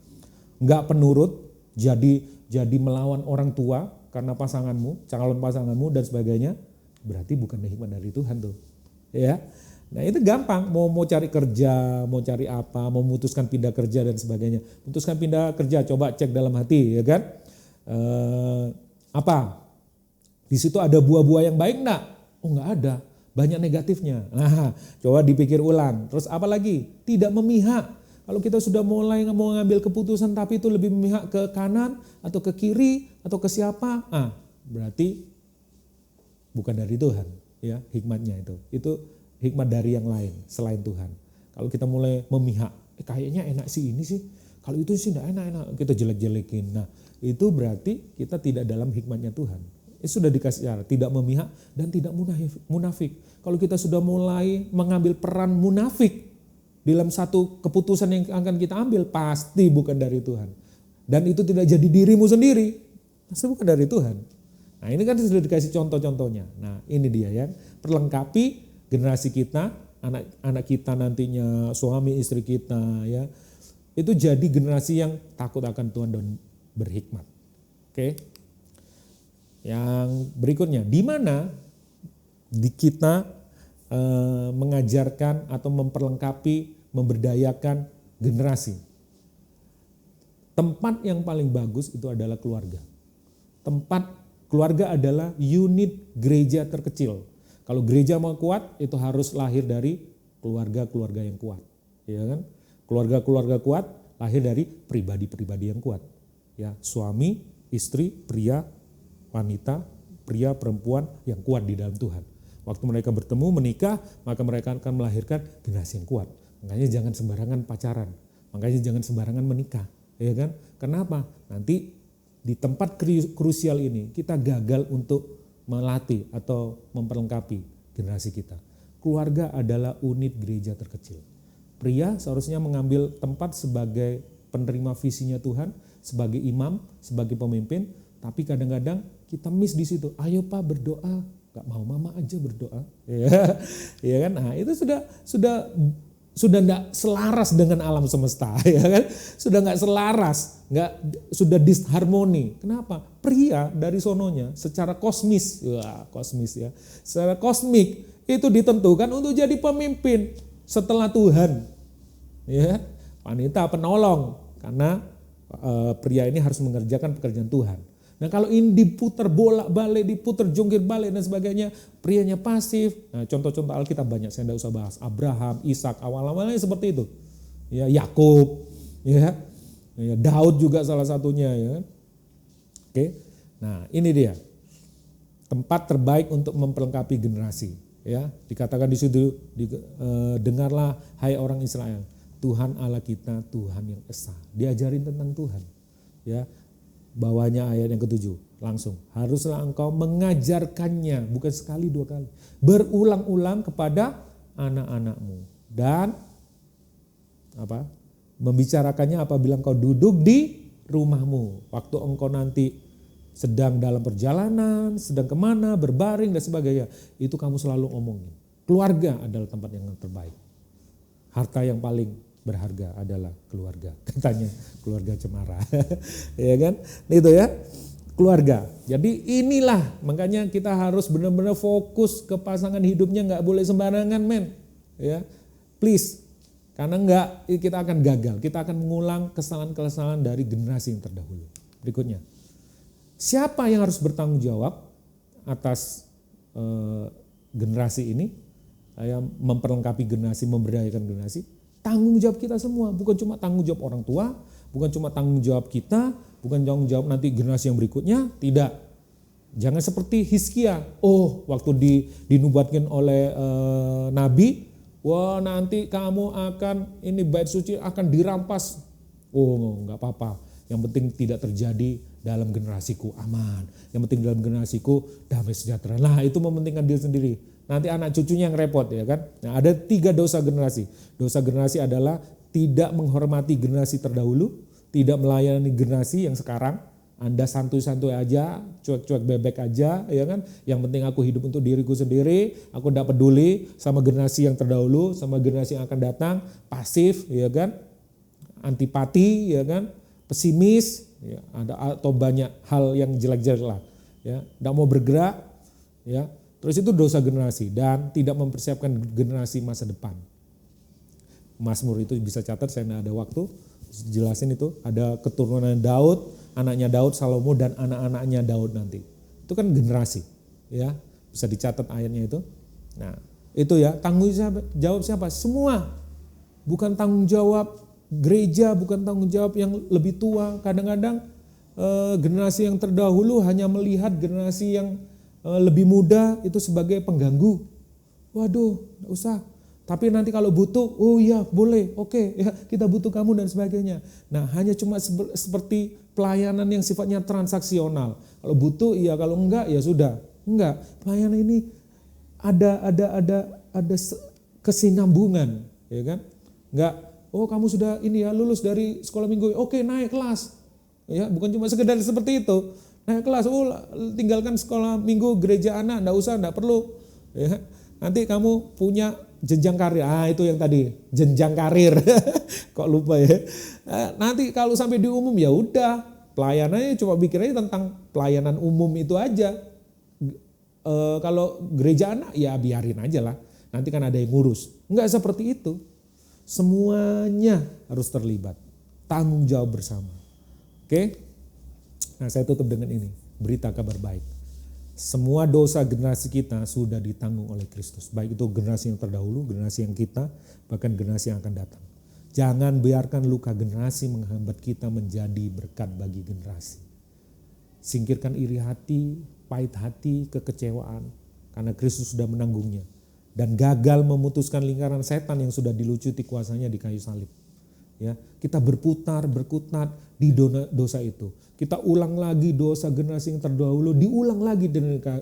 nggak penurut, jadi melawan orang tua karena pasanganmu, calon pasanganmu dan sebagainya. Berarti bukan hikmat dari Tuhan tuh, ya. Nah itu gampang, mau cari kerja, mau cari apa, mau memutuskan pindah kerja dan sebagainya. Putuskan pindah kerja, coba cek dalam hati, ya kan? Apa? Di situ ada buah-buah yang baik enggak? Oh enggak ada. banyak negatifnya. Nah, coba dipikir ulang. Terus apa lagi? Tidak memihak. Kalau kita sudah mulai mau ngambil keputusan tapi itu lebih memihak ke kanan atau ke kiri atau ke siapa, berarti bukan dari Tuhan, ya hikmatnya itu. Itu hikmat dari yang lain selain Tuhan. Kalau kita mulai memihak, kayaknya enak sih ini sih. Kalau itu sih enggak enak, kita jelek-jelekin. Nah, itu berarti kita tidak dalam hikmatnya Tuhan. Sudah dikasih cara, tidak memihak dan tidak munafik. Kalau kita sudah mulai mengambil peran munafik dalam satu keputusan yang akan kita ambil, pasti bukan dari Tuhan. Dan itu tidak jadi dirimu sendiri, pasti bukan dari Tuhan. Nah, ini kan sudah dikasih contoh-contohnya. Nah, ini dia ya, perlengkapi generasi kita, anak kita nantinya, suami istri kita ya. Itu jadi generasi yang takut akan Tuhan dan berhikmat. Oke. Yang berikutnya, di mana kita mengajarkan atau memperlengkapi, memberdayakan generasi. Tempat yang paling bagus itu adalah keluarga. Tempat keluarga adalah unit gereja terkecil. Kalau gereja mau kuat, itu harus lahir dari keluarga-keluarga yang kuat, ya kan? Keluarga-keluarga kuat lahir dari pribadi-pribadi yang kuat. Ya, suami, istri, pria, wanita, pria, perempuan yang kuat di dalam Tuhan. Waktu mereka bertemu menikah, maka mereka akan melahirkan generasi yang kuat. Makanya jangan sembarangan pacaran, makanya jangan sembarangan menikah, ya kan? Kenapa? Nanti di tempat krusial ini kita gagal untuk melatih atau memperlengkapi generasi kita. Keluarga adalah unit gereja terkecil. Pria seharusnya mengambil tempat sebagai penerima visinya Tuhan, sebagai imam, sebagai pemimpin, tapi kadang-kadang kita miss di situ. Ayo Pak berdoa, gak mau mama aja berdoa, ya kan? Nah itu sudah nggak selaras dengan alam semesta, ya kan? Sudah nggak selaras, sudah disharmoni. Kenapa? Pria dari sononya secara kosmis ya, secara kosmik itu ditentukan untuk jadi pemimpin setelah Tuhan. Ya, wanita penolong karena pria ini harus mengerjakan pekerjaan Tuhan. Nah kalau ini diputar bolak-balik, diputar jungkir balik dan sebagainya, prianya pasif. Nah contoh-contoh Alkitab banyak, saya tidak usah bahas. Abraham, Ishak, awal-awalnya seperti itu. Ya, Yakub, ya, Daud juga salah satunya, ya. Oke, nah ini dia tempat terbaik untuk memperlengkapi generasi. Ya, dikatakan di situ, dengarlah hai orang Israel, Tuhan Allah kita Tuhan yang esa. Diajarin tentang Tuhan. Ya, bawahnya ayat yang ke-7 langsung. Haruslah engkau mengajarkannya, bukan sekali dua kali, berulang-ulang kepada anak-anakmu dan membicarakannya apabila engkau duduk di rumahmu. Waktu engkau nanti sedang dalam perjalanan, sedang kemana, berbaring dan sebagainya, itu kamu selalu omongin. Keluarga adalah tempat yang terbaik. Harta yang paling berharga adalah keluarga, katanya keluarga cemara. Ya kan? Itu ya, keluarga. Jadi inilah makanya kita harus benar-benar fokus ke pasangan hidupnya, nggak boleh sembarangan men. Ya, please. Karena enggak kita akan gagal, kita akan mengulang kesalahan-kesalahan dari generasi yang terdahulu. Berikutnya, siapa yang harus bertanggung jawab atas generasi ini? Saya memperlengkapi generasi, memberdayakan generasi. Tanggung jawab kita semua, bukan cuma tanggung jawab orang tua, bukan cuma tanggung jawab kita, bukan tanggung jawab nanti generasi yang berikutnya, tidak. Jangan seperti Hizkia, waktu dinubuatkan oleh Nabi, wah nanti kamu akan, ini bait suci akan dirampas. Enggak apa-apa, yang penting tidak terjadi dalam generasiku, aman. Yang penting dalam generasiku damai sejahtera. Nah itu mementingkan diri sendiri. Nanti anak cucunya yang repot, ya kan. Nah ada 3 dosa generasi. Dosa generasi adalah tidak menghormati generasi terdahulu, tidak melayani generasi yang sekarang. Anda santuy-santuy aja, cuek-cuek bebek aja, ya kan. Yang penting aku hidup untuk diriku sendiri, aku tidak peduli sama generasi yang terdahulu, sama generasi yang akan datang, pasif, ya kan. Antipati, ya kan. Pesimis, ya, ada atau banyak hal yang jelek-jelek lah, ya. Tidak mau bergerak, ya. Terus itu dosa generasi dan tidak mempersiapkan generasi masa depan. Mazmur itu bisa catat, saya tidak ada waktu jelasin itu. Ada keturunan Daud, anaknya Daud, Salomo dan anak-anaknya Daud nanti. Itu kan generasi, ya. Bisa dicatat ayatnya itu. Nah, itu ya, tanggung jawab siapa? Semua. Bukan tanggung jawab gereja, bukan tanggung jawab yang lebih tua. Kadang-kadang generasi yang terdahulu hanya melihat generasi yang lebih muda itu sebagai pengganggu. Waduh, enggak usah. Tapi nanti kalau butuh, oh iya boleh, oke, ya kita butuh kamu dan sebagainya. Nah, hanya cuma seperti pelayanan yang sifatnya transaksional. Kalau butuh iya, kalau enggak ya sudah. Enggak, pelayanan ini ada kesinambungan, ya kan? Enggak, oh kamu sudah ini ya lulus dari sekolah minggu, oke naik kelas. Ya, bukan cuma sekedar seperti itu. Naik kelas, oh tinggalkan sekolah minggu gereja anak, enggak usah, enggak perlu. Ya, nanti kamu punya jenjang karir, itu yang tadi jenjang karir, kok lupa ya. Nanti kalau sampai di umum ya udah, pelayanannya cuma pikir aja tentang pelayanan umum itu aja. Kalau gereja anak ya biarin aja lah, nanti kan ada yang ngurus. Enggak seperti itu, semuanya harus terlibat, tanggung jawab bersama. Oke, nah saya tutup dengan ini, berita kabar baik. Semua dosa generasi kita sudah ditanggung oleh Kristus. Baik itu generasi yang terdahulu, generasi yang kita, bahkan generasi yang akan datang. Jangan biarkan luka generasi menghambat kita menjadi berkat bagi generasi. Singkirkan iri hati, pahit hati, kekecewaan. Karena Kristus sudah menanggungnya. Dan gagal memutuskan lingkaran setan yang sudah dilucuti kuasanya di kayu salib. Ya, kita berputar, berkutat di dosa itu. Kita ulang lagi dosa generasi yang terdahulu, diulang lagi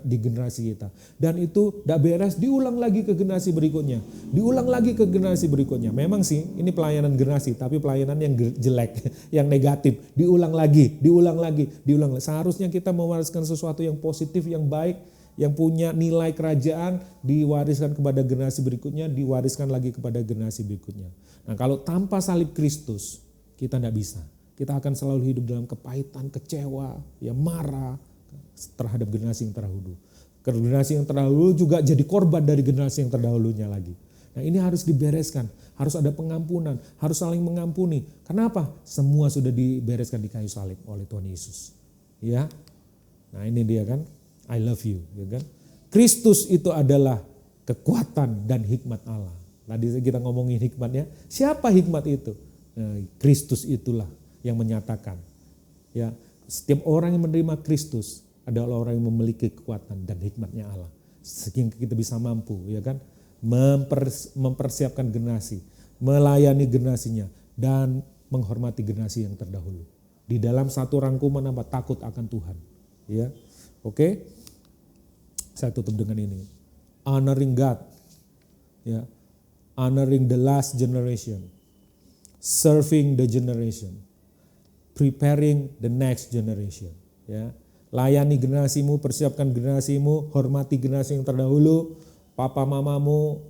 di generasi kita. Dan itu tidak beres, diulang lagi ke generasi berikutnya. Diulang lagi ke generasi berikutnya. Memang sih ini pelayanan generasi, tapi pelayanan yang jelek, yang negatif. Diulang lagi, diulang lagi, diulang lagi. Seharusnya kita mewariskan sesuatu yang positif, yang baik, yang punya nilai kerajaan, diwariskan kepada generasi berikutnya, diwariskan lagi kepada generasi berikutnya. Nah, kalau tanpa salib Kristus, kita tidak bisa. Kita akan selalu hidup dalam kepahitan, kecewa, ya marah terhadap generasi yang terdahulu. Generasi yang terdahulu juga jadi korban dari generasi yang terdahulunya lagi. Nah, ini harus dibereskan, harus ada pengampunan, harus saling mengampuni. Kenapa? Semua sudah dibereskan di kayu salib oleh Tuhan Yesus. Ya, nah ini dia kan, I love you, ya kan? Kristus itu adalah kekuatan dan hikmat Allah. Tadi kita ngomongin hikmatnya, siapa hikmat itu? Kristus itulah yang menyatakan. Ya, setiap orang yang menerima Kristus adalah orang yang memiliki kekuatan dan hikmatnya Allah. Sehingga kita bisa mampu, ya kan, mempersiapkan generasi, melayani generasinya dan menghormati generasi yang terdahulu. Di dalam satu rangkuman apa? Takut akan Tuhan. Ya, oke. Saya tutup dengan ini. Honoring God. Ya. Honoring the last generation. Serving the generation. Preparing the next generation. Ya. Layani generasimu, persiapkan generasimu, hormati generasi yang terdahulu, papa mamamu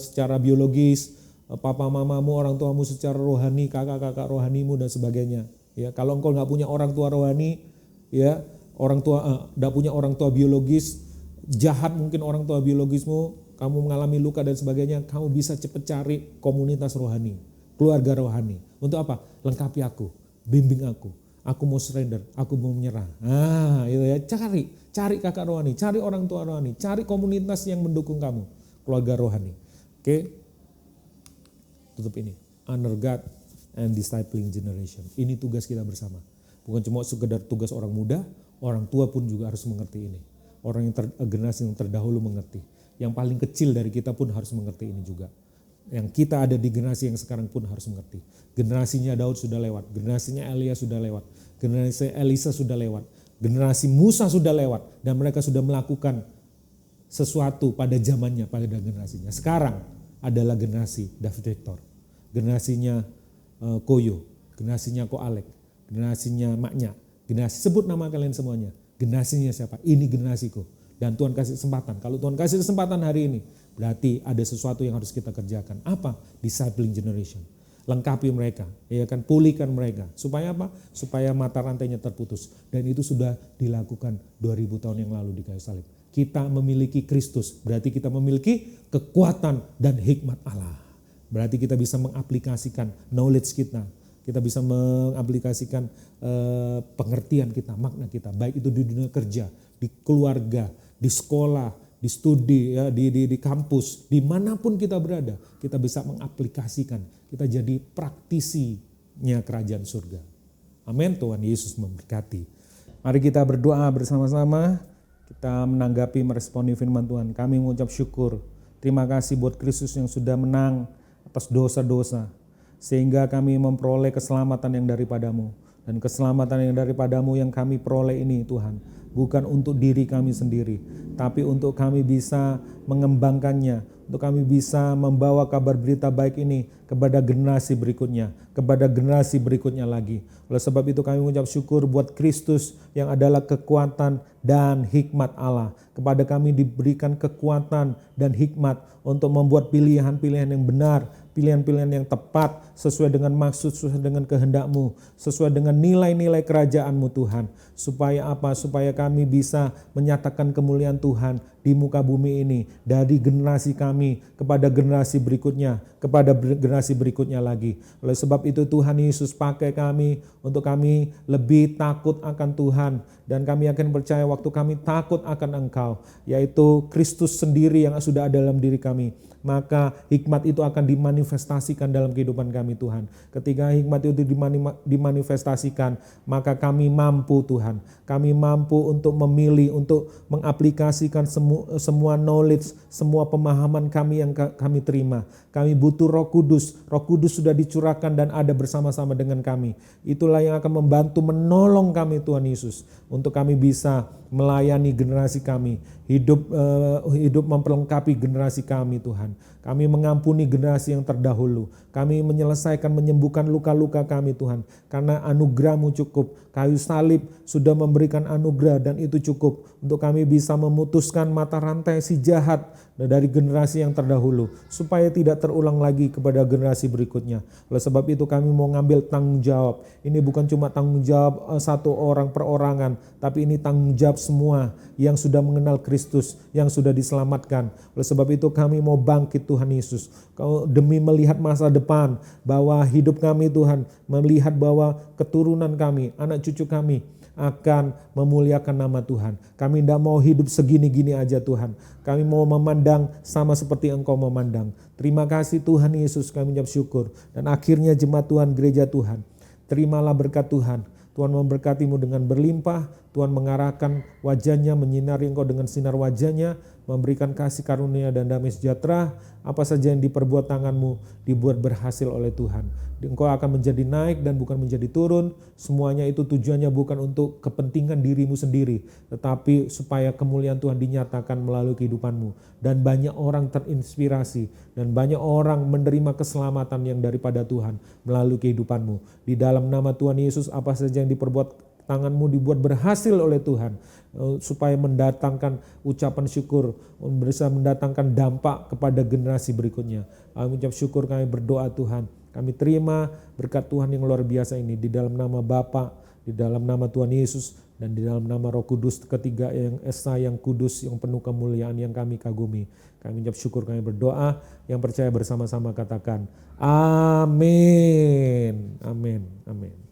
secara biologis, papa mamamu, orang tuamu secara rohani, kakak-kakak rohanimu dan sebagainya. Ya, kalau engkau nggak punya orang tua rohani, ya, nggak punya orang tua biologis, jahat mungkin orang tua biologismu, kamu mengalami luka dan sebagainya, kamu bisa cepat cari komunitas rohani, keluarga rohani. Untuk apa? Lengkapi aku, bimbing aku mau surrender, aku mau menyerah. Itu ya, cari kakak rohani, cari orang tua rohani, cari komunitas yang mendukung kamu, keluarga rohani. Oke, tutup ini, honor God and discipling generation. Ini tugas kita bersama, bukan cuma sekedar tugas orang muda, orang tua pun juga harus mengerti ini. Orang yang generasi yang terdahulu mengerti. Yang paling kecil dari kita pun harus mengerti ini juga. Yang kita ada di generasi yang sekarang pun harus mengerti. Generasinya Daud sudah lewat, generasinya Elia sudah lewat, generasi Elisa sudah lewat, generasi Musa sudah lewat, dan mereka sudah melakukan sesuatu pada zamannya, pada generasinya. Sekarang adalah generasi David Victor, generasinya Koyo, generasinya Ko Alek, generasinya Maknya, generasi, sebut nama kalian semuanya. Generasinya siapa? Ini generasiku. Dan Tuhan kasih kesempatan. Kalau Tuhan kasih kesempatan hari ini, berarti ada sesuatu yang harus kita kerjakan. Apa? Discipling generation. Lengkapi mereka, ya kan? Pulihkan mereka. Supaya apa? Supaya mata rantainya terputus. Dan itu sudah dilakukan 2000 tahun yang lalu di kayu salib. Kita memiliki Kristus, berarti kita memiliki kekuatan dan hikmat Allah. Berarti kita bisa mengaplikasikan knowledge kita. Kita bisa mengaplikasikan pengertian kita, makna kita. Baik itu di dunia kerja, di keluarga, di sekolah, di studi, ya, di kampus, dimanapun kita berada, kita bisa mengaplikasikan, kita jadi praktisinya kerajaan surga. Amin, Tuhan Yesus memberkati. Mari kita berdoa bersama-sama, kita menanggapi meresponi firman Tuhan. Kami mengucap syukur, terima kasih buat Kristus yang sudah menang atas dosa-dosa, sehingga kami memperoleh keselamatan yang daripadamu. Dan keselamatan yang daripadamu yang kami peroleh ini Tuhan, bukan untuk diri kami sendiri, tapi untuk kami bisa mengembangkannya, untuk kami bisa membawa kabar berita baik ini kepada generasi berikutnya, kepada generasi berikutnya lagi. Oleh sebab itu kami mengucap syukur buat Kristus yang adalah kekuatan dan hikmat Allah. Kepada kami diberikan kekuatan dan hikmat untuk membuat pilihan-pilihan yang benar, pilihan-pilihan yang tepat, sesuai dengan maksud, sesuai dengan kehendak-Mu, sesuai dengan nilai-nilai kerajaan-Mu Tuhan. Supaya apa? Supaya kami bisa menyatakan kemuliaan Tuhan di muka bumi ini, dari generasi kami kepada generasi berikutnya, kepada generasi berikutnya lagi. Oleh sebab itu Tuhan Yesus pakai kami untuk kami lebih takut akan Tuhan, dan kami akan percaya waktu kami takut akan Engkau, yaitu Kristus sendiri yang sudah ada dalam diri kami, maka hikmat itu akan dimanifestasikan dalam kehidupan kami Tuhan. Ketika hikmat itu dimanifestasikan, maka kami mampu Tuhan, kami mampu untuk memilih, untuk mengaplikasikan semua knowledge, semua pemahaman kami yang kami terima. Kami butuh Roh Kudus. Roh Kudus sudah dicurahkan dan ada bersama-sama dengan kami. Itulah yang akan membantu menolong kami Tuhan Yesus, untuk kami bisa melayani generasi kami, hidup memperlengkapi generasi kami Tuhan. Kami mengampuni generasi yang terdahulu. Kami menyelesaikan, menyembuhkan luka-luka kami Tuhan. Karena anugerah-Mu cukup. Kayu salib sudah memberikan anugerah dan itu cukup untuk kami bisa memutuskan mata rantai si jahat dari generasi yang terdahulu, supaya tidak terulang lagi kepada generasi berikutnya. Oleh sebab itu kami mau ngambil tanggung jawab. Ini bukan cuma tanggung jawab satu orang perorangan, tapi ini tanggung jawab semua yang sudah mengenal Kristus, yang sudah diselamatkan. Oleh sebab itu kami mau bangkit Tuhan Yesus, demi melihat masa depan, bahwa hidup kami Tuhan, melihat bahwa keturunan kami, anak cucu kami akan memuliakan nama Tuhan. Kami tidak mau hidup segini-gini aja Tuhan. Kami mau memandang sama seperti Engkau memandang. Terima kasih Tuhan Yesus, kami ucap syukur. Dan akhirnya jemaat Tuhan, gereja Tuhan, terimalah berkat Tuhan. Tuhan memberkatimu dengan berlimpah. Tuhan mengarahkan wajahnya, menyinari engkau dengan sinar wajahnya, memberikan kasih karunia dan damai sejahtera. Apa saja yang diperbuat tanganmu dibuat berhasil oleh Tuhan. Engkau akan menjadi naik dan bukan menjadi turun. Semuanya itu tujuannya bukan untuk kepentingan dirimu sendiri, tetapi supaya kemuliaan Tuhan dinyatakan melalui kehidupanmu. Dan banyak orang terinspirasi dan banyak orang menerima keselamatan yang daripada Tuhan melalui kehidupanmu. Di dalam nama Tuhan Yesus, apa saja yang diperbuat tanganmu dibuat berhasil oleh Tuhan, supaya mendatangkan ucapan syukur, bisa mendatangkan dampak kepada generasi berikutnya. Kami ucap syukur, kami berdoa Tuhan, kami terima berkat Tuhan yang luar biasa ini, di dalam nama Bapa, di dalam nama Tuhan Yesus, dan di dalam nama Roh Kudus, ketiga yang esa, yang kudus, yang penuh kemuliaan yang kami kagumi. Kami ucap syukur, kami berdoa, yang percaya bersama-sama katakan amin, amin, amin.